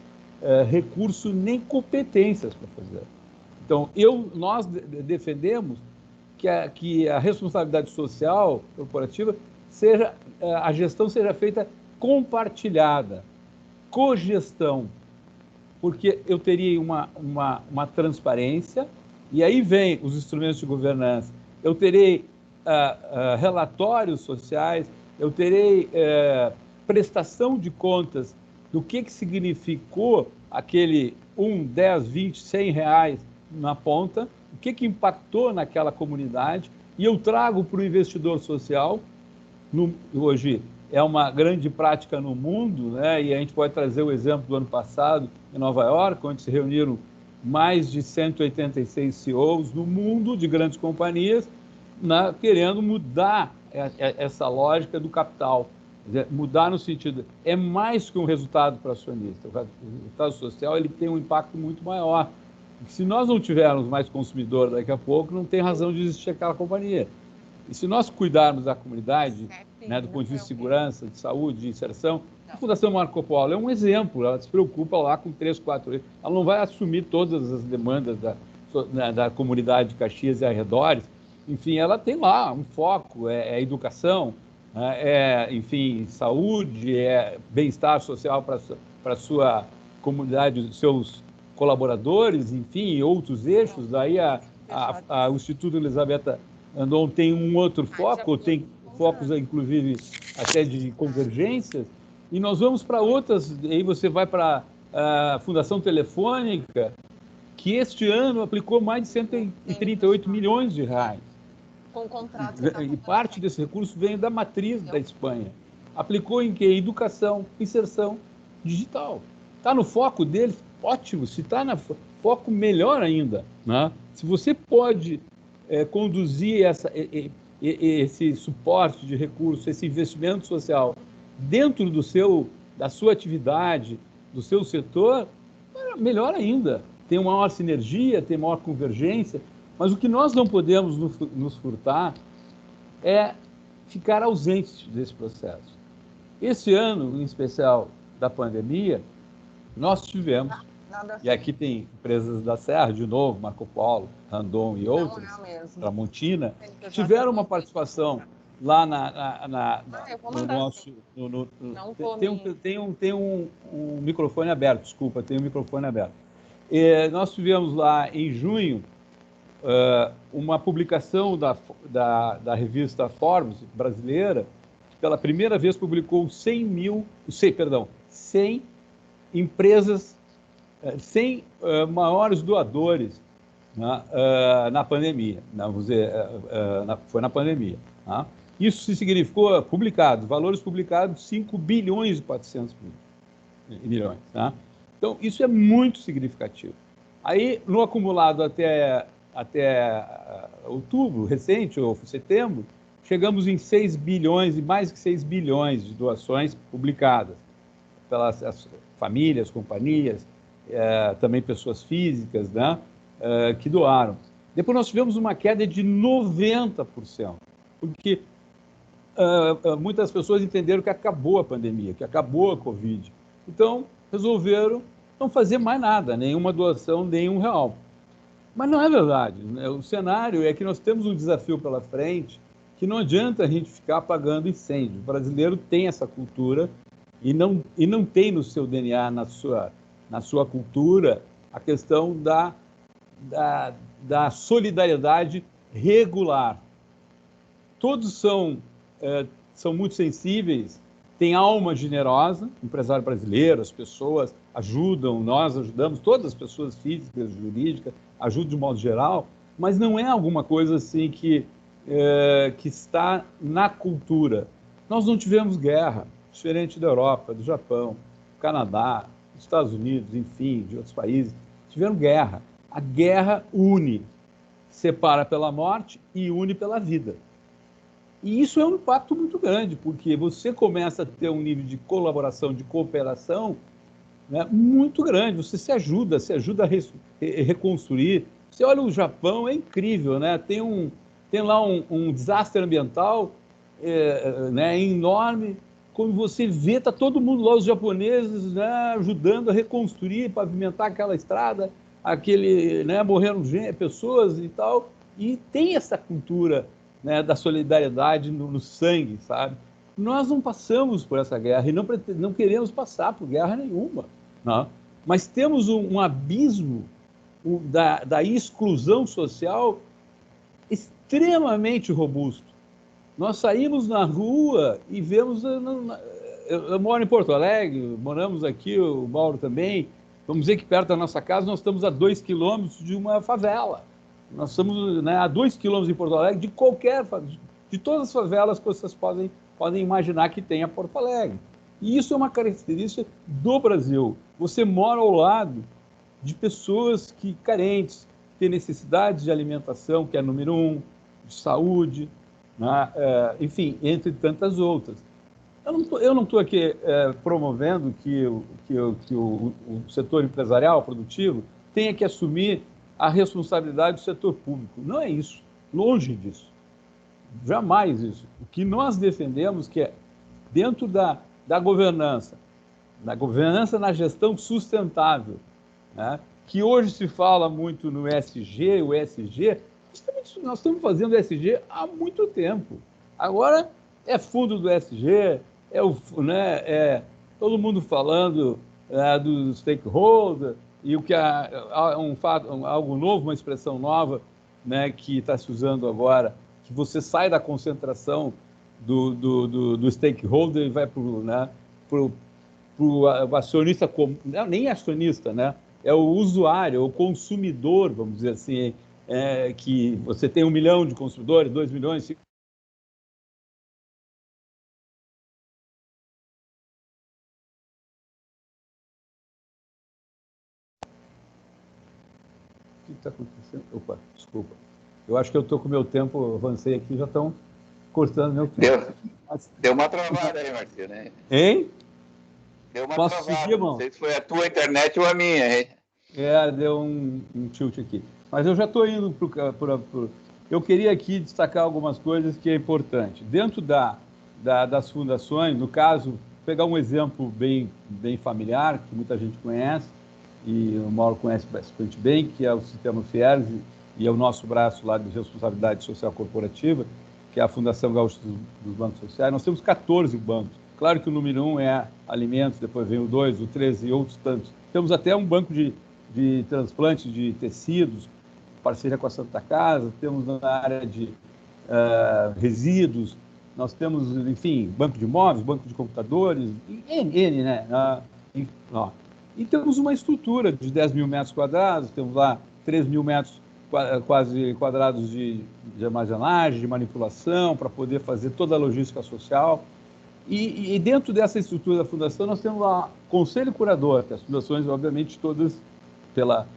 recurso nem competências para fazer. Então, nós defendemos que a responsabilidade social corporativa a gestão seja feita compartilhada, cogestão, porque eu teria uma transparência, e aí vem os instrumentos de governança. Eu terei relatórios sociais, eu terei prestação de contas do que significou aquele 1, 10, 20, 100 reais na ponta, o que impactou naquela comunidade, e eu trago para o investidor social. Hoje é uma grande prática no mundo, né? E a gente pode trazer o exemplo do ano passado em Nova York, onde se reuniram mais de 186 CEOs no mundo de grandes companhias, querendo mudar essa lógica do capital. Mudar no sentido, é mais que um resultado para o acionista. O resultado social ele tem um impacto muito maior. Se nós não tivermos mais consumidor daqui a pouco, não tem razão de existir aquela companhia. E se nós cuidarmos da comunidade, né, do ponto de vista de segurança, de saúde, de inserção, a Fundação Marco Polo é um exemplo. Ela se preocupa lá com 3, 4 vezes. Ela não vai assumir todas as demandas da comunidade de Caxias e arredores. Enfim, ela tem lá um foco, educação, enfim, saúde, bem-estar social para a sua comunidade, seus colaboradores, enfim, outros eixos. Daí o Instituto Elisabetta Andon tem um outro foco, tem focos, inclusive, até de convergências, e nós vamos para outras, aí você vai para a Fundação Telefônica, que este ano aplicou mais de 138 milhões de reais. Com contratos. E parte desse recurso veio da matriz da Espanha. Aplicou em quê? Educação, inserção digital. Está no foco deles? Ótimo. Se está no foco, melhor ainda, né? Se você pode conduzir esse suporte de recursos, esse investimento social dentro da sua atividade, do seu setor, melhor ainda. Tem uma maior sinergia, tem maior convergência, mas o que nós não podemos nos furtar é ficar ausentes desse processo. Esse ano, em especial da pandemia, nós tivemos, e aqui tem empresas da Serra, de novo, Marco Polo, Randon e outras, Tramontina, tiveram uma participação lá no nosso... Tem um microfone aberto, desculpa, tem um microfone aberto. Nós tivemos lá, em junho, uma publicação da revista Forbes brasileira, que pela primeira vez publicou 100 empresas, 100 maiores doadores na pandemia. Foi na pandemia. Tá? Isso significou, valores publicados, 5 bilhões e 400 milhões. Tá? Então, isso é muito significativo. Aí, no acumulado até outubro, recente, ou setembro, chegamos em 6 bilhões e mais que 6 bilhões de doações publicadas pelas famílias, companhias, também pessoas físicas, né, que doaram. Depois nós tivemos uma queda de 90%, porque muitas pessoas entenderam que acabou a pandemia, que acabou a Covid. Então, resolveram não fazer mais nada, nenhuma doação, nenhum real. Mas não é verdade. Né? O cenário é que nós temos um desafio pela frente que não adianta a gente ficar apagando incêndio. O brasileiro tem essa cultura e não tem no seu DNA, na sua cultura, a questão da solidariedade regular. Todos são muito sensíveis, têm alma generosa, empresário brasileiro, as pessoas ajudam, nós ajudamos, todas as pessoas físicas, jurídicas, ajudam de modo geral, mas não é alguma coisa assim que está na cultura. Nós não tivemos guerra, diferente da Europa, do Japão, do Canadá, dos Estados Unidos, enfim, de outros países, tiveram guerra. A guerra une, separa pela morte e une pela vida. E isso é um impacto muito grande, porque você começa a ter um nível de colaboração, de cooperação, né, muito grande. Você se ajuda a reconstruir. Você olha o Japão, é incrível, né? Tem lá um desastre ambiental enorme, quando você vê, está todo mundo lá, os japoneses, né, ajudando a reconstruir, pavimentar aquela estrada, né, morreram pessoas e tal, e tem essa cultura, né, da solidariedade no sangue, sabe? Nós não passamos por essa guerra e não queremos passar por guerra nenhuma, não? Mas temos um abismo da exclusão social extremamente robusto. Nós saímos na rua e vemos... Eu moro em Porto Alegre, moramos aqui, o Mauro também. Vamos dizer que perto da nossa casa nós estamos a 2 quilômetros de uma favela. Nós estamos, né, a 2 quilômetros em Porto Alegre de todas as favelas que vocês podem imaginar que tem a Porto Alegre. E isso é uma característica do Brasil. Você mora ao lado de pessoas carentes, que têm necessidades de alimentação, que é número 1, de saúde, né? Enfim, entre tantas outras. Eu não estou aqui promovendo que o setor empresarial, produtivo, tenha que assumir a responsabilidade do setor público. Não é isso, longe disso. Jamais isso. O que nós defendemos que é dentro da governança, na gestão sustentável, né? Que hoje se fala muito no ESG, o ESG, nós estamos fazendo ESG há muito tempo. Agora é fundo do ESG, todo mundo falando do stakeholder, e o que algo novo, uma expressão nova, né, que está se usando agora, que você sai da concentração do stakeholder e vai para o acionista, nem acionista, né? É o usuário, o consumidor, vamos dizer assim, que você tem 1 milhão de consumidores, 2 milhões, 5... O que está acontecendo? Opa, desculpa. Eu acho que eu estou com o meu tempo, avancei aqui, já estão cortando meu tempo. Deu uma travada aí, Marcelo, né? Hein? Deu uma Posso travada, seguir, irmão? Não sei se foi a tua internet ou a minha, hein? Deu um tilt aqui. Mas eu já estou indo para... Eu queria aqui destacar algumas coisas que é importante. Dentro das fundações, no caso, pegar um exemplo bem familiar, que muita gente conhece, e o Mauro conhece bastante bem, que é o Sistema Fieres, e é o nosso braço lá de responsabilidade social corporativa, que é a Fundação Gaúcha dos Bancos Sociais. Nós temos 14 bancos. Claro que o número 1 é alimentos, depois vem o 2, o 13 e outros tantos. Temos até um banco de transplante de tecidos, parceria com a Santa Casa, temos na área de resíduos, nós temos, enfim, banco de imóveis, banco de computadores, N, né? E temos uma estrutura de 10 mil metros quadrados, temos lá 3 mil metros quase quadrados de armazenagem, de manipulação, para poder fazer toda a logística social. E dentro dessa estrutura da fundação, nós temos lá conselho curador, que as fundações, obviamente, todas pela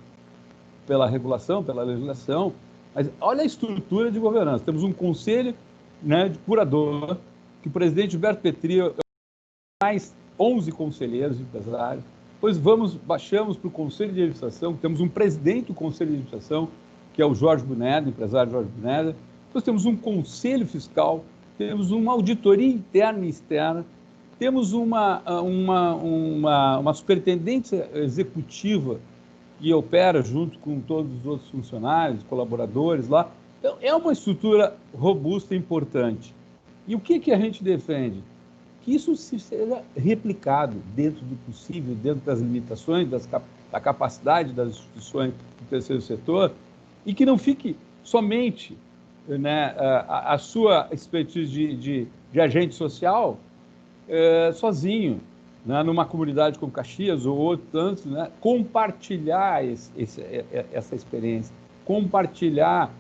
regulação, pela legislação, mas olha a estrutura de governança. Temos um conselho, né, de curador, que o presidente Gilberto Petri, mais 11 conselheiros empresários. Depois baixamos para o conselho de administração, temos um presidente do conselho de administração, que é o Jorge Buneda, empresário Jorge Buneda. Depois temos um conselho fiscal, temos uma auditoria interna e externa, temos uma superintendência executiva que opera junto com todos os outros funcionários, colaboradores lá. Então, é uma estrutura robusta e importante. E o que a gente defende? Que isso seja replicado dentro do possível, dentro das limitações, da capacidade das instituições do terceiro setor, e que não fique somente, né, a sua expertise de agente social sozinho, né, numa comunidade como Caxias ou outro tanto, né, compartilhar essa experiência, compartilhar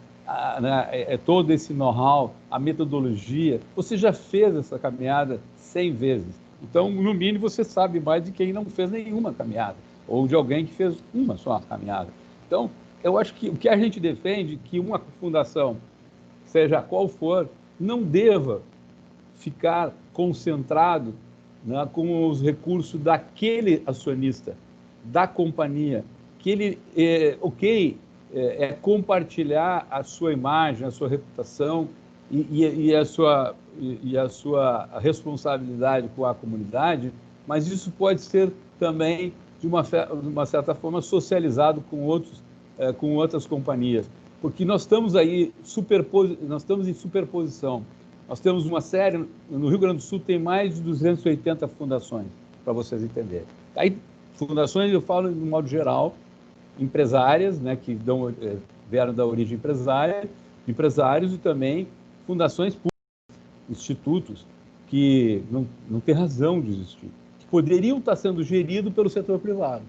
todo esse know-how, a metodologia. Você já fez essa caminhada 100 vezes. Então, no mínimo, você sabe mais de quem não fez nenhuma caminhada, ou de alguém que fez uma só caminhada. Então, eu acho que o que a gente defende é que uma fundação, seja qual for, não deva ficar concentrado, né, com os recursos daquele acionista, da companhia, que ele, compartilhar a sua imagem, a sua reputação, e a sua responsabilidade com a comunidade, mas isso pode ser também, de uma certa forma, socializado com outras companhias, porque nós estamos aí nós estamos em superposição. Nós temos uma série, no Rio Grande do Sul tem mais de 280 fundações, para vocês entenderem. Aí, fundações, eu falo de um modo geral, empresárias, né, que vieram da origem empresários e também fundações públicas, institutos que não têm razão de existir, que poderiam estar sendo geridos pelo setor privado.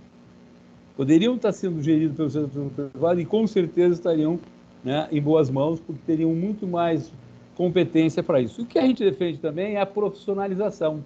Poderiam estar sendo geridos pelo setor privado e com certeza estariam, né, em boas mãos, porque teriam muito mais competência para isso. O que a gente defende também é a profissionalização.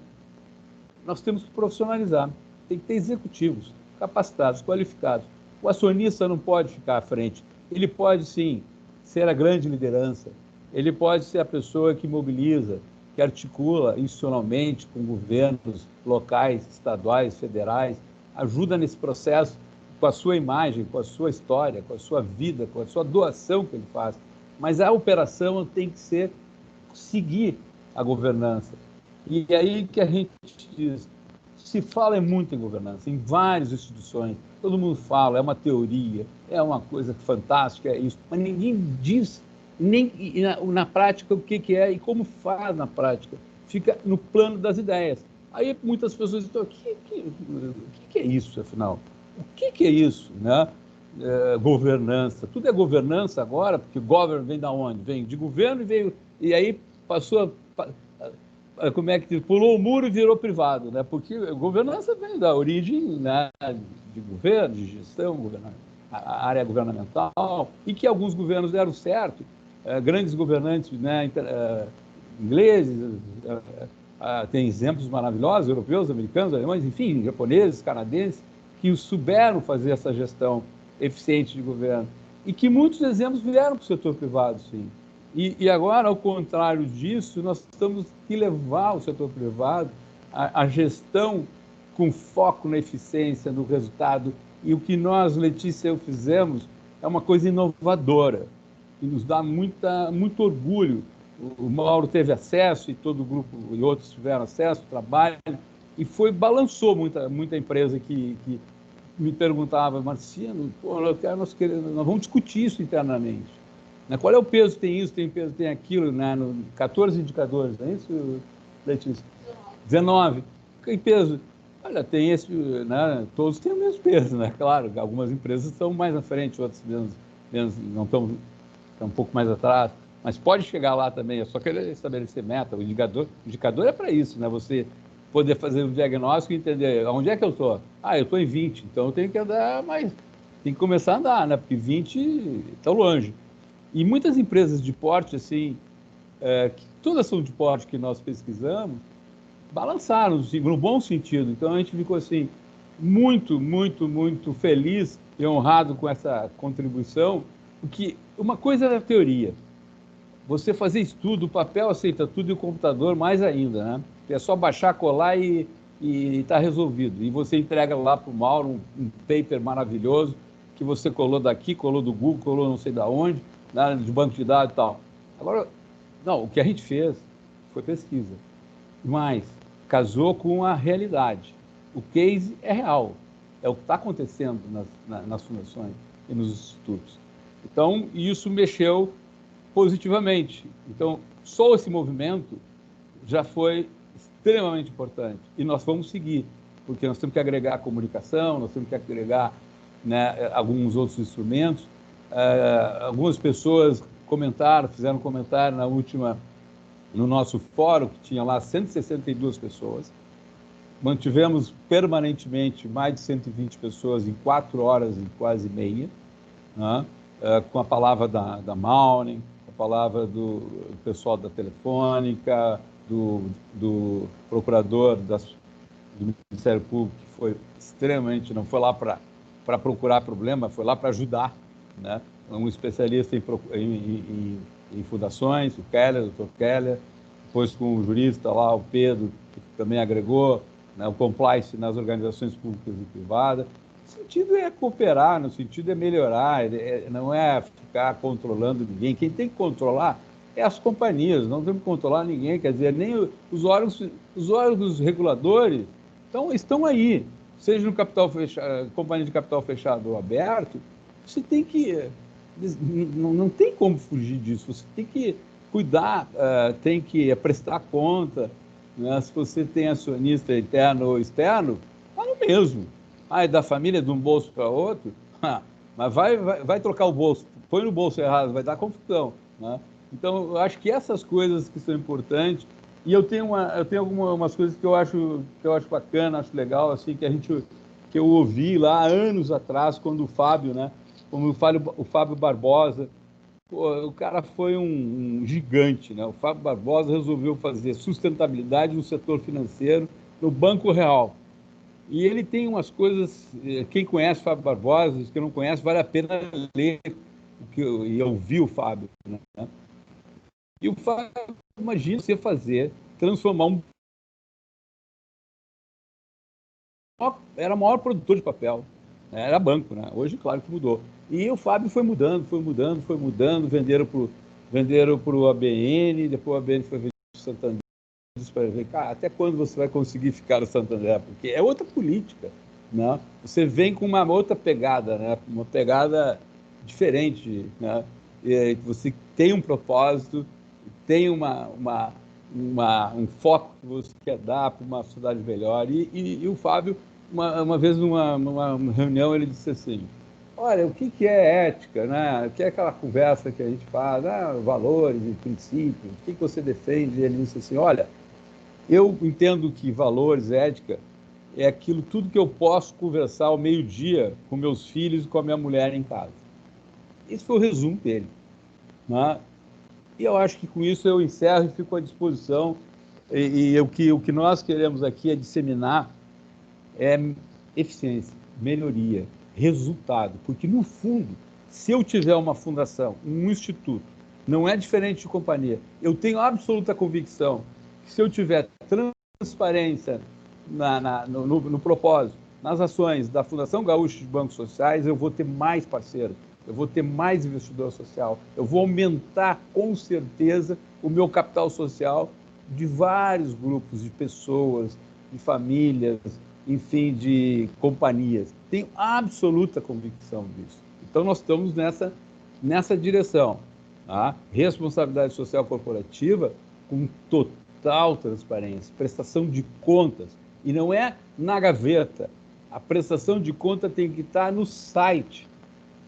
Nós temos que profissionalizar. Tem que ter executivos capacitados, qualificados. O acionista não pode ficar à frente. Ele pode, sim, ser a grande liderança. Ele pode ser a pessoa que mobiliza, que articula institucionalmente com governos locais, estaduais, federais, ajuda nesse processo com a sua imagem, com a sua história, com a sua vida, com a sua doação que ele faz. Mas a operação tem que seguir a governança. E aí que a gente diz, se fala muito em governança, em várias instituições, todo mundo fala, é uma teoria, é uma coisa fantástica, é isso, mas ninguém diz nem na prática o que é e como faz na prática. Fica no plano das ideias. Aí muitas pessoas dizem, o que é isso, afinal? O que é isso, né? Governança. Tudo é governança agora, porque govern vem da onde? Vem de governo e aí passou como é que pulou o muro e virou privado, né? Porque governança vem da origem, né, de governo, de gestão, a área governamental, e que alguns governos deram certo, grandes governantes, né, ingleses, tem exemplos maravilhosos, europeus, americanos, alemães, enfim, japoneses, canadenses, que souberam fazer essa gestão eficiente de governo, e que muitos exemplos vieram para o setor privado, sim. E agora, ao contrário disso, nós temos que levar o setor privado à gestão com foco na eficiência, no resultado. E o que nós, Letícia e eu, fizemos é uma coisa inovadora, e nos dá muito orgulho. O Mauro teve acesso, e todo o grupo e outros tiveram acesso, trabalho, e balançou muita empresa que me perguntava, Marciano, nós vamos discutir isso internamente. Qual é o peso? Tem isso, tem peso, tem aquilo, né? 14 indicadores, não é isso, Letícia? 19. Que peso? Olha, tem esse, né? Todos têm o mesmo peso, né? Claro, algumas empresas estão mais à frente, outras menos não estão um pouco mais atrás, mas pode chegar lá também, é só querer estabelecer meta. O indicador é para isso, né? Você poder fazer um diagnóstico e entender onde é que eu estou. Eu estou em 20, então eu tenho que andar mais, tem que começar a andar, né? Porque 20 está longe. E muitas empresas de porte, assim, que todas são de porte que nós pesquisamos, balançaram, no bom sentido. Então, a gente ficou, assim, muito, muito, muito feliz e honrado com essa contribuição, porque uma coisa é a teoria. Você fazer estudo, o papel aceita tudo e o computador mais ainda, né? É só baixar, colar e está resolvido. E você entrega lá para o Mauro um paper maravilhoso que você colou daqui, colou do Google, colou não sei de onde, de banco de dados e tal. Agora, não, o que a gente fez foi pesquisa, mas casou com a realidade. O case é real, é o que está acontecendo nas fundações e nos institutos. Então, isso mexeu positivamente. Então, só esse movimento já foi extremamente importante. E nós vamos seguir, porque nós temos que agregar comunicação, nós temos que agregar, né, alguns outros instrumentos. Algumas pessoas fizeram comentário no nosso fórum, que tinha lá 162 pessoas. Mantivemos permanentemente mais de 120 pessoas em 4 horas e quase meia, né? Com a palavra da Mauning, a palavra do pessoal da Telefônica, do procurador do Ministério Público, que foi extremamente, não foi lá para procurar problema, foi lá para ajudar, né? Um especialista em fundações, o Keller, o Dr. Keller, depois com o jurista lá, o Pedro, que também agregou, né, o compliance nas organizações públicas e privadas. O sentido é cooperar, no sentido é melhorar, não é ficar controlando ninguém. Quem tem que controlar é as companhias, não temos que controlar ninguém, quer dizer, nem os órgãos reguladores estão aí, seja no capital fechado, companhia de capital fechado ou aberto, você tem que, não tem como fugir disso, você tem que cuidar, tem que prestar conta, né? Se você tem acionista interno ou externo, tá no mesmo. É da família de um bolso para outro, mas vai trocar o bolso, põe no bolso errado, vai dar confusão, né? Então, eu acho que essas coisas que são importantes, e eu tenho algumas coisas que eu acho bacana, acho legal, assim, que eu ouvi lá há anos atrás, quando o Fábio, né? Como o Fábio Barbosa, pô, o cara foi um gigante, né? O Fábio Barbosa resolveu fazer sustentabilidade no setor financeiro no Banco Real. E ele tem umas coisas, quem conhece o Fábio Barbosa, quem não conhece, vale a pena ler e ouvir o Fábio, né? E o Fábio, imagina você transformar era o maior produtor de papel, né? Era banco, né? Hoje, claro que mudou. E o Fábio foi mudando, venderam para o ABN, depois o ABN foi vendido para o Santander, para ver, cara, até quando você vai conseguir ficar no Santander? Porque é outra política, né? Você vem com uma outra pegada, né? Uma pegada diferente, né? E você tem um propósito, tem um foco que você quer dar para uma sociedade melhor. E o Fábio, uma vez numa reunião, ele disse assim, olha, o que é ética, né? O que é aquela conversa que a gente faz, valores e princípios, o que você defende? E ele disse assim, olha, eu entendo que valores, ética, é aquilo tudo que eu posso conversar ao meio-dia com meus filhos e com a minha mulher em casa. Esse foi o resumo dele, né? E eu acho que com isso eu encerro e fico à disposição. E o que nós queremos aqui é disseminar eficiência, melhoria, resultado. Porque, no fundo, se eu tiver uma fundação, um instituto, não é diferente de companhia, eu tenho absoluta convicção que se eu tiver transparência no propósito, nas ações da Fundação Gaúcha de Bancos Sociais, eu vou ter mais parceiros, eu vou ter mais investidor social, eu vou aumentar, com certeza, o meu capital social de vários grupos de pessoas, de famílias, enfim, de companhias. Tenho absoluta convicção disso. Então, nós estamos nessa direção. Tá? Responsabilidade social corporativa com total transparência, prestação de contas. E não é na gaveta. A prestação de conta tem que estar no site.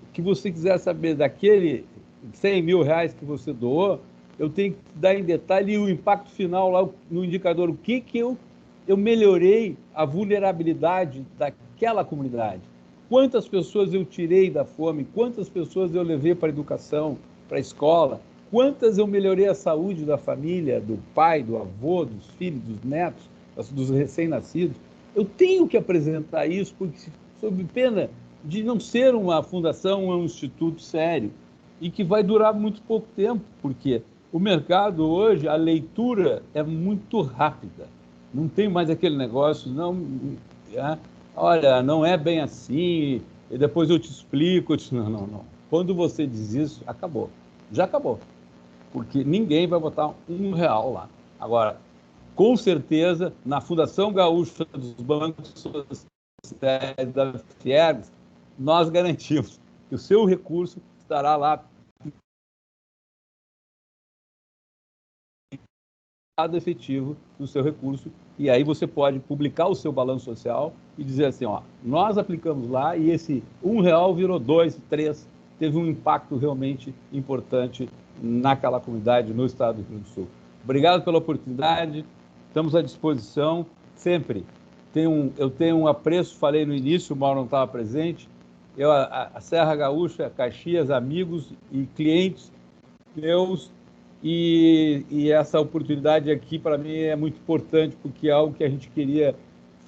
O que você quiser saber daquele 100 mil reais que você doou, eu tenho que dar em detalhe o impacto final lá no indicador. O que eu melhorei a vulnerabilidade daquela comunidade? Quantas pessoas eu tirei da fome? Quantas pessoas eu levei para a educação, para a escola? Quantas eu melhorei a saúde da família, do pai, do avô, dos filhos, dos netos, dos recém-nascidos? Eu tenho que apresentar isso, porque sob pena de não ser uma fundação ou um instituto sério e que vai durar muito pouco tempo, porque o mercado hoje, a leitura é muito rápida. Não tem mais aquele negócio, não, olha, não é bem assim, e depois eu te explico. Não. Quando você diz isso, acabou. Já acabou. Porque ninguém vai botar R$1 lá. Agora, com certeza, na Fundação Gaúcha dos Bancos Sociais da Fiergs, nós garantimos que o seu recurso estará lá efetivo do seu recurso, e aí você pode publicar o seu balanço social e dizer assim, ó, nós aplicamos lá e esse R$1 virou 2, 3, teve um impacto realmente importante naquela comunidade, no estado do Rio Grande do Sul. Obrigado pela oportunidade, estamos à disposição sempre. Eu tenho um apreço, falei no início, o Mauro não estava presente, a Serra Gaúcha, Caxias, amigos e clientes meus, e essa oportunidade aqui, para mim, é muito importante, porque é algo que a gente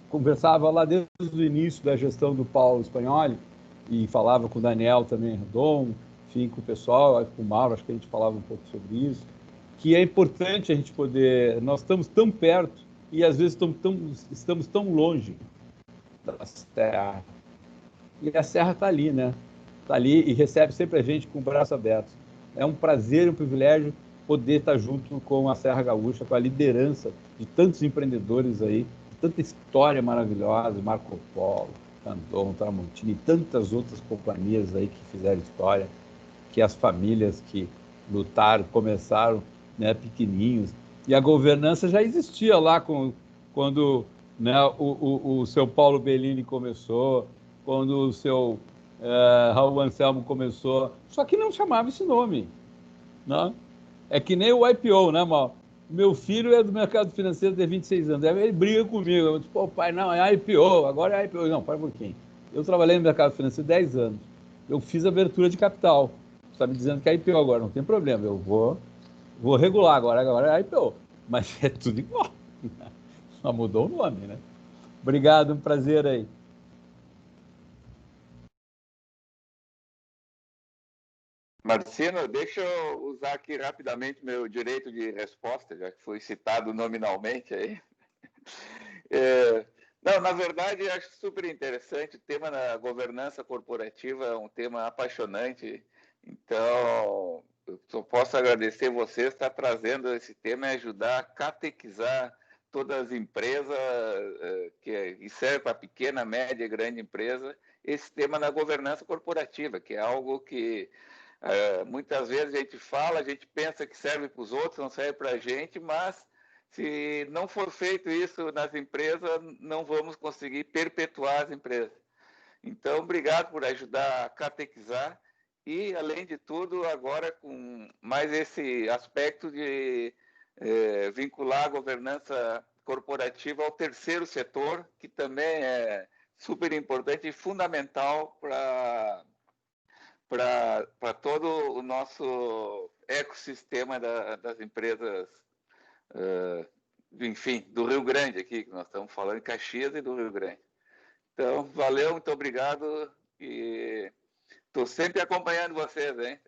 conversava lá desde o início da gestão do Paulo Spagnoli, e falava com o Daniel também, Rodon, enfim, com o pessoal, com o Mauro, acho que a gente falava um pouco sobre isso, que é importante a gente poder... Nós estamos tão perto e, às vezes, estamos tão longe da Serra. E a Serra está ali, né? Está ali e recebe sempre a gente com o braço aberto. É um prazer e um privilégio poder estar junto com a Serra Gaúcha, com a liderança de tantos empreendedores aí, de tanta história maravilhosa, Marco Polo, Candon, Tramontina e tantas outras companhias aí que fizeram história, que as famílias que lutaram, começaram, né, pequenininhos, e a governança já existia lá quando, né, o seu Paulo Bellini começou, quando o seu Raul Anselmo começou, só que não chamava esse nome, né? É que nem o IPO, né, Mal? Meu filho é do mercado financeiro tem 26 anos, ele briga comigo, eu disse, pô, pai, não, é IPO, agora é IPO. Não, para um pouquinho. Eu trabalhei no mercado financeiro 10 anos, eu fiz abertura de capital, você está me dizendo que é IPO agora, não tem problema, eu vou regular agora é IPO, mas é tudo igual, só mudou o nome, né? Obrigado, um prazer aí. Marcino, deixa eu usar aqui rapidamente meu direito de resposta, já que foi citado nominalmente aí. Não, na verdade, acho super interessante. O tema da governança corporativa é um tema apaixonante. Então, eu só posso agradecer você estar trazendo esse tema e ajudar a catequizar todas as empresas, que serve para pequena, média e grande empresa, esse tema da governança corporativa, que é algo que muitas vezes a gente fala, a gente pensa que serve para os outros, não serve para a gente, mas se não for feito isso nas empresas, não vamos conseguir perpetuar as empresas. Então, obrigado por ajudar a catequizar e, além de tudo, agora com mais esse aspecto de vincular a governança corporativa ao terceiro setor, que também é super importante e fundamental para todo o nosso ecossistema das empresas, enfim, do Rio Grande aqui, que nós estamos falando, em Caxias e do Rio Grande. Então, valeu, muito obrigado e estou sempre acompanhando vocês, hein?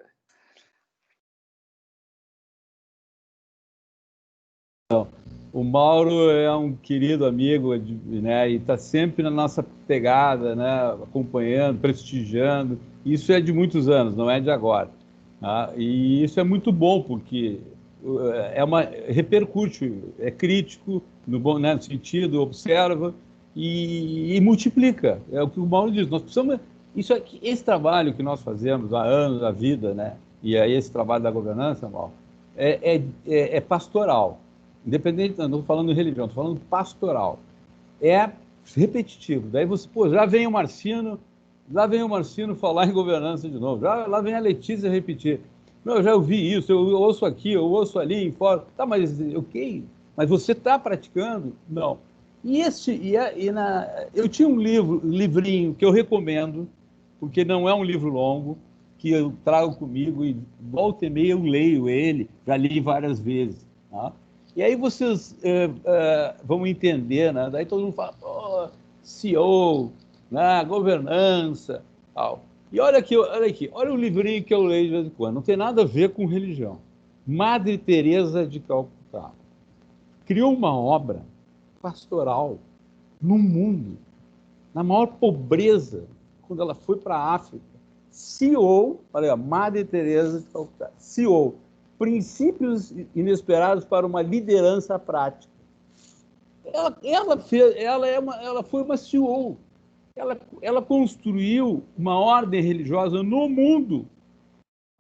O Mauro é um querido amigo, né, e está sempre na nossa pegada, né, acompanhando, prestigiando. Isso é de muitos anos, não é de agora. Tá? E isso é muito bom, porque repercute, é crítico, no bom, né, sentido, observa e multiplica. É o que o Mauro diz. Nós precisamos. Isso aqui, esse trabalho que nós fazemos há anos da vida, né, e aí esse trabalho da governança, Mauro, é pastoral. Independente, não estou falando de religião, estou falando pastoral. É repetitivo. Daí você, pô, lá vem o Marcino falar em governança de novo. Lá vem a Letícia repetir. Não, eu já ouvi isso, eu ouço aqui, eu ouço ali, em fora. Tá, mas ok. Mas você está praticando? Não. Eu tinha um livrinho que eu recomendo, porque não é um livro longo, que eu trago comigo e volta e meia eu leio ele, já li várias vezes. Tá? E aí vocês vão entender, né? Daí todo mundo fala, oh, CEO, né? Governança, tal. E olha aqui, olha o livrinho que eu leio de vez em quando. Não tem nada a ver com religião. Madre Teresa de Calcutá criou uma obra pastoral no mundo, na maior pobreza, quando ela foi para a África. CEO, olha, Madre Teresa de Calcutá, CEO, princípios inesperados para uma liderança prática. Ela foi uma CEO. Ela construiu uma ordem religiosa no mundo,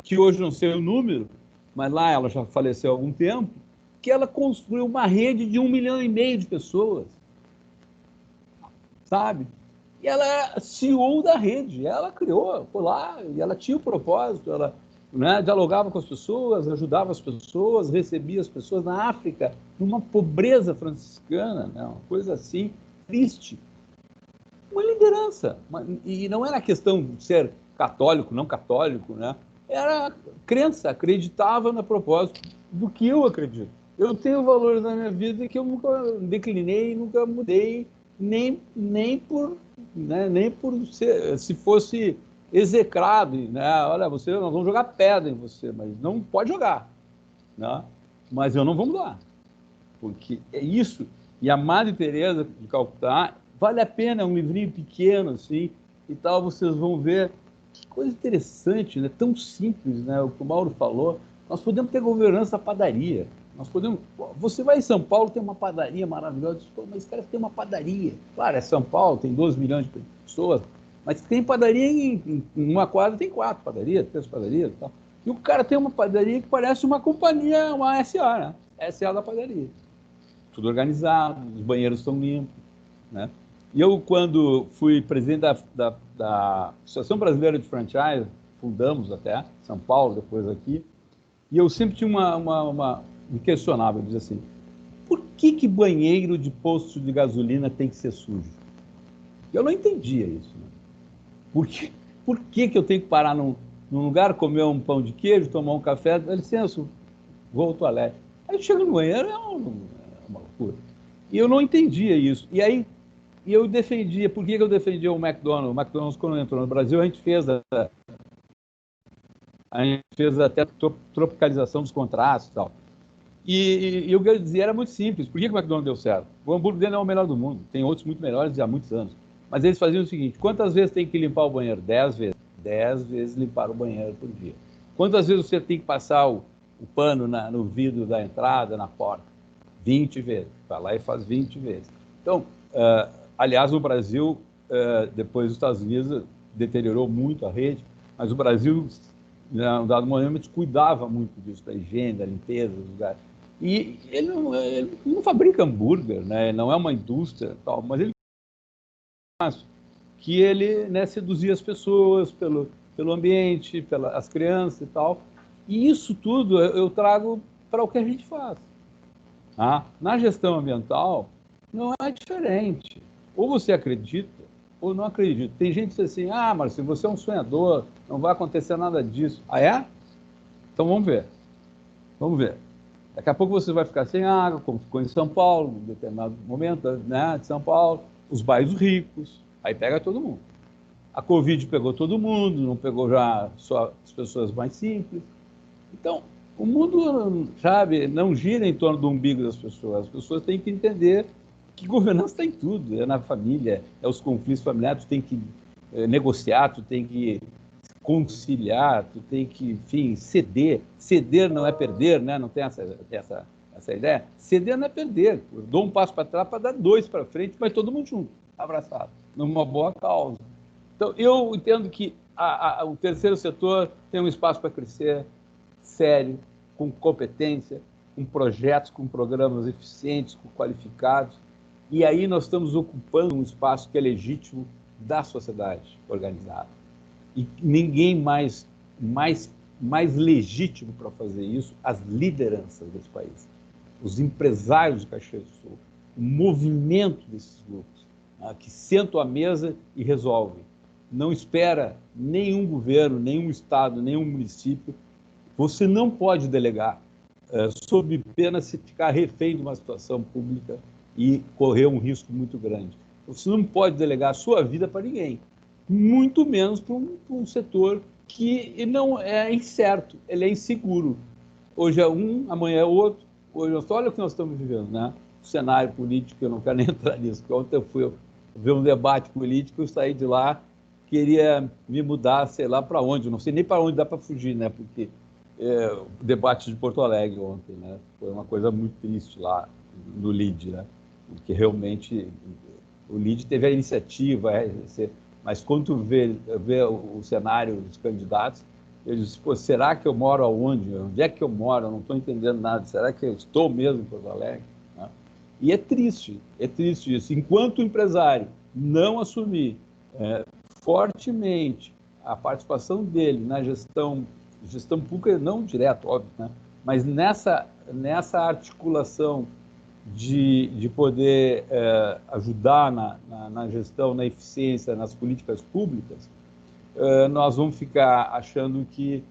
que hoje não sei o número, mas lá ela já faleceu há algum tempo, que ela construiu uma rede de 1,5 milhão de pessoas, sabe? E ela é CEO da rede, ela criou, foi lá, e ela tinha o propósito, ela, né, dialogava com as pessoas, ajudava as pessoas, recebia as pessoas na África, numa pobreza franciscana, né, uma coisa assim, triste. Uma liderança, e não era questão de ser católico, não católico, né? Era crença, acreditava no propósito do que eu acredito. Eu tenho valores na minha vida que eu nunca declinei, nunca mudei, nem por ser, se fosse execrado, né? Olha, nós vamos jogar pedra em você, mas não pode jogar, né? Mas eu não vou mudar, porque é isso. E a Madre Teresa de Calcutá vale a pena, é um livrinho pequeno assim e tal, vocês vão ver que coisa interessante, né? Tão simples, né? O que o Mauro falou, Nós podemos ter governança da padaria. Você vai em São Paulo, tem uma padaria maravilhosa. Mas esse cara tem uma padaria. Claro, é São Paulo, tem 12 milhões de pessoas, mas tem padaria em uma quadra, tem 4 padarias, 3 padarias e tal. E o cara tem uma padaria que parece uma companhia, uma SA, né? SA da padaria. Tudo organizado, os banheiros estão limpos, né? E eu, quando fui presidente da Associação Brasileira de Franchise, fundamos até São Paulo, depois aqui, e eu sempre tinha me questionava, eu dizia assim, por que banheiro de posto de gasolina tem que ser sujo? Eu não entendia isso, né? Por que eu tenho que parar num lugar, comer um pão de queijo, tomar um café, dá licença, vou ao toalete. Aí chega no banheiro, é uma loucura. E eu não entendia isso. E aí eu defendia, por que eu defendia o McDonald's? O McDonald's, quando entrou no Brasil, a gente fez até tropicalização dos contratos e tal. E o que eu dizia era muito simples. Por que o McDonald's deu certo? O hambúrguer dele é o melhor do mundo. Tem outros muito melhores há muitos anos. Mas eles faziam o seguinte, quantas vezes tem que limpar o banheiro? 10 vezes. 10 vezes limpar o banheiro por dia. Quantas vezes você tem que passar o pano no vidro da entrada, na porta? 20 vezes. Vai lá e faz 20 vezes. Então, aliás, no Brasil, depois dos Estados Unidos, deteriorou muito a rede, mas o Brasil, em um dado momento, cuidava muito disso, da higiene, da limpeza dos lugares. E ele não fabrica hambúrguer, né? Não é uma indústria, tal, mas ele que ele, né, seduzia as pessoas pelo ambiente, pelas crianças e tal. E isso tudo eu trago para o que a gente faz. Tá? Na gestão ambiental, não é diferente. Ou você acredita, ou não acredita. Tem gente que diz assim, Marcio, você é um sonhador, não vai acontecer nada disso. Ah, é? Então vamos ver. Vamos ver. Daqui a pouco você vai ficar sem água, como ficou em São Paulo, em determinado momento, né, de São Paulo, os bairros ricos, aí pega todo mundo. A Covid pegou todo mundo, não pegou já só as pessoas mais simples. Então, o mundo, sabe, não gira em torno do umbigo das pessoas. As pessoas têm que entender que governança está em tudo, é na família, é os conflitos familiares, tu tem que negociar, tu tem que conciliar, tu tem que, enfim, ceder. Ceder não é perder, né? Não tem essa ideia? Ceder não é perder. Eu dou um passo para trás para dar 2 para frente, mas todo mundo junto, abraçado, numa boa causa. Então, eu entendo que o terceiro setor tem um espaço para crescer sério, com competência, com projetos, com programas eficientes, com qualificados. E aí nós estamos ocupando um espaço que é legítimo da sociedade organizada. E ninguém mais legítimo para fazer isso, as lideranças desse país, os empresários de Caxias do Sul, o movimento desses grupos, que sentam à mesa e resolvem. Não espera nenhum governo, nenhum estado, nenhum município. Você não pode delegar, sob pena de ficar refém de uma situação pública e correr um risco muito grande. Você não pode delegar a sua vida para ninguém, muito menos para um setor que não é incerto, ele é inseguro. Hoje é um, amanhã é outro. Hoje, olha o que nós estamos vivendo, né? O cenário político, eu não quero nem entrar nisso, porque ontem eu fui ver um debate político, eu saí de lá, queria me mudar, sei lá para onde, não sei nem para onde dá para fugir, né? Porque o debate de Porto Alegre ontem, né? Foi uma coisa muito triste lá no LIDE, né? Porque realmente o LIDE teve a iniciativa, mas quando tu vê o cenário dos candidatos, eu disse, pô, será que eu moro aonde? Onde é que eu moro? Eu não estou entendendo nada. Será que eu estou mesmo em Porto Alegre? Né? E é triste isso. Enquanto o empresário não assumir fortemente a participação dele na gestão pública, não direto, óbvio, né? Mas nessa articulação de poder ajudar na gestão, na eficiência, nas políticas públicas, nós vamos ficar achando que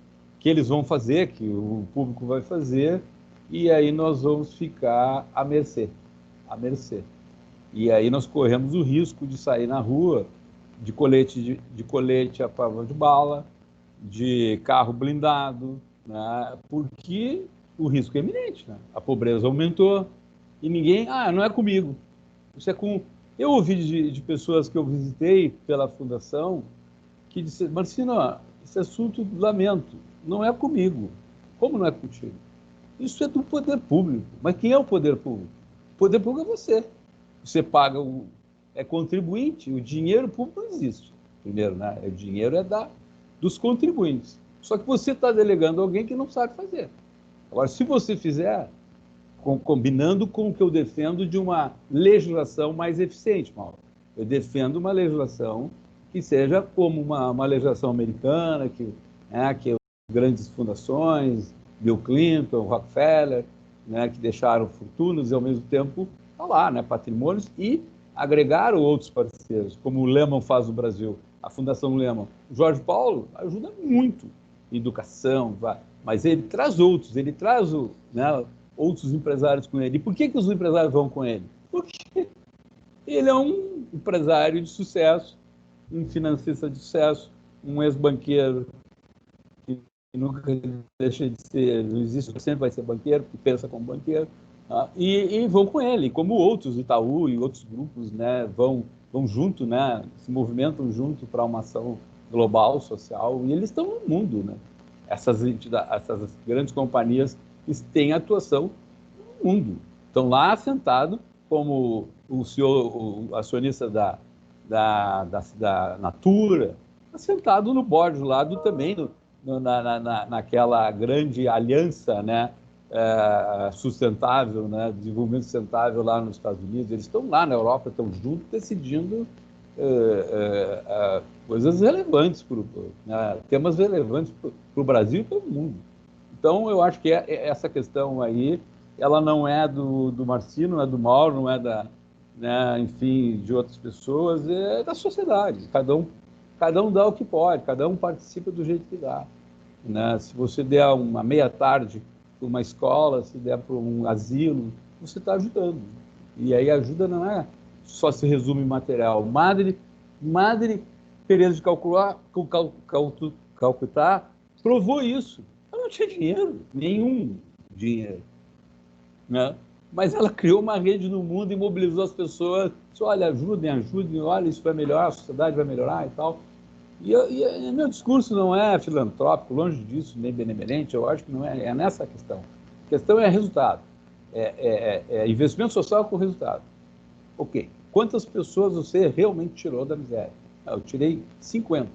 eles vão fazer, que o público vai fazer, e aí nós vamos ficar à mercê. E aí nós corremos o risco de sair na rua de colete à prova de bala, de carro blindado, né? Porque o risco é iminente, né? A pobreza aumentou e ninguém... não é comigo. Isso é com... Eu ouvi de pessoas que eu visitei pela fundação que disseram, Marcino, esse assunto lamento, não é comigo. Como não é contigo? Isso é do poder público. Mas quem é o poder público? O poder público é você. Você paga, é contribuinte, o dinheiro público não existe. Primeiro, né? O dinheiro é dos contribuintes. Só que você está delegando a alguém que não sabe fazer. Agora, se você fizer, combinando com o que eu defendo de uma legislação mais eficiente, Mauro. Eu defendo uma legislação que seja como uma legislação americana, que grandes fundações, Bill Clinton, Rockefeller, né, que deixaram fortunas e, ao mesmo tempo, lá, né, patrimônios, e agregaram outros parceiros, como o Lehman faz no Brasil, a Fundação Lehman. O Jorge Paulo ajuda muito em educação, mas ele traz outros, ele traz outros empresários com ele. E por que os empresários vão com ele? Porque ele é um empresário de sucesso, um financista de sucesso, um ex-banqueiro que nunca deixa de ser, não existe, sempre vai ser banqueiro, que pensa como banqueiro, e vão com ele, como outros, Itaú e outros grupos, né, vão junto, né, se movimentam junto para uma ação global, social, e eles estão no mundo, né? Essas grandes companhias têm atuação no mundo. Estão lá sentados, como o senhor, o acionista da Natura, sentado no board do lado também, naquela grande aliança, né, sustentável, né, desenvolvimento sustentável lá nos Estados Unidos. Eles estão lá na Europa, estão juntos decidindo coisas relevantes, temas relevantes para o Brasil e para o mundo. Então, eu acho que essa questão aí, ela não é do Marcino, não é do Mauro, não é enfim, de outras pessoas, é da sociedade. Cada um dá o que pode, cada um participa do jeito que dá. Né? Se você der uma meia-tarde para uma escola, se der para um asilo, você está ajudando. E aí a ajuda não é só se resume em material. Madre Teresa de Calcutá provou isso. Ela não tinha dinheiro, nenhum dinheiro. Né? Mas ela criou uma rede no mundo e mobilizou as pessoas. Disse, olha, ajudem, olha, isso vai melhorar, a sociedade vai melhorar e tal. E meu discurso não é filantrópico, longe disso, nem benevolente, eu acho que não é nessa a questão. A questão é resultado. É investimento social com resultado. Ok. Quantas pessoas você realmente tirou da miséria? Eu tirei 50.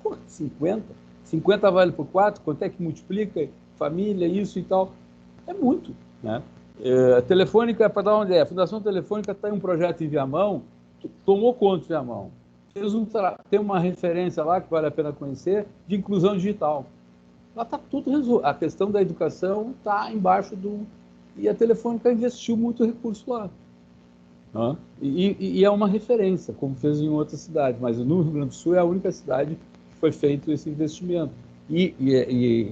Porra, 50? 50 vale por 4? Quanto é que multiplica? Família, isso e tal. É muito, né? A Telefônica, para dar uma ideia, a Fundação Telefônica está em um projeto em Viamão, que tomou conta de Viamão. Tem uma referência lá que vale a pena conhecer, de inclusão digital. Lá está tudo resolvido. A questão da educação está embaixo E a Telefônica investiu muito recurso lá. E é uma referência, como fez em outras cidades, mas no Rio Grande do Sul é a única cidade que foi feito esse investimento. E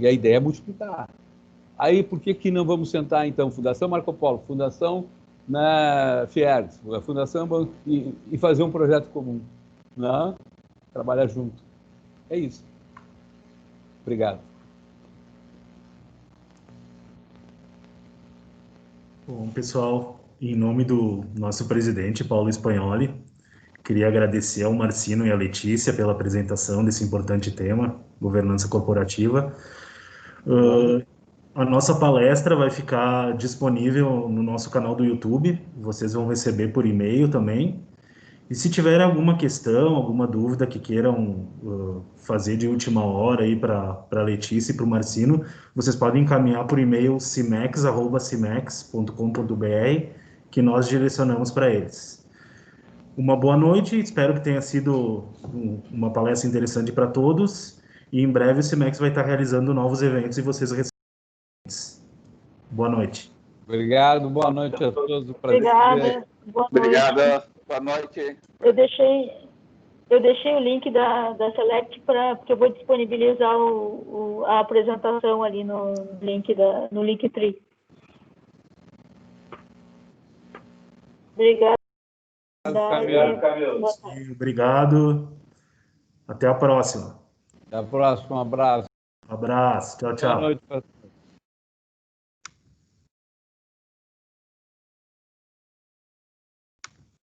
a ideia é multiplicar. Aí, por que não vamos sentar, então, Fundação Marco Polo, Fundação Fiergs, Fundação e fazer um projeto comum? Não? Trabalhar junto. É isso. Obrigado. Bom, pessoal, em nome do nosso presidente, Paulo Spagnoli, queria agradecer ao Marcino e à Letícia pela apresentação desse importante tema, governança corporativa. A nossa palestra vai ficar disponível no nosso canal do YouTube, vocês vão receber por e-mail também. E se tiverem alguma questão, alguma dúvida que queiram fazer de última hora aí para a Letícia e para o Marcino, vocês podem encaminhar por e-mail cimex@cimex.com.br, que nós direcionamos para eles. Uma boa noite, espero que tenha sido uma palestra interessante para todos, e em breve o Cimex vai estar realizando novos eventos e vocês recebem. Boa noite. Obrigado, boa noite a todos. Obrigada. Boa noite. Obrigada, boa noite. Eu deixei o link da Select porque eu vou disponibilizar a apresentação ali no Linktree. Obrigada. Obrigado. Até a próxima. Até a próxima, um abraço. Um abraço. Tchau, tchau. Boa noite.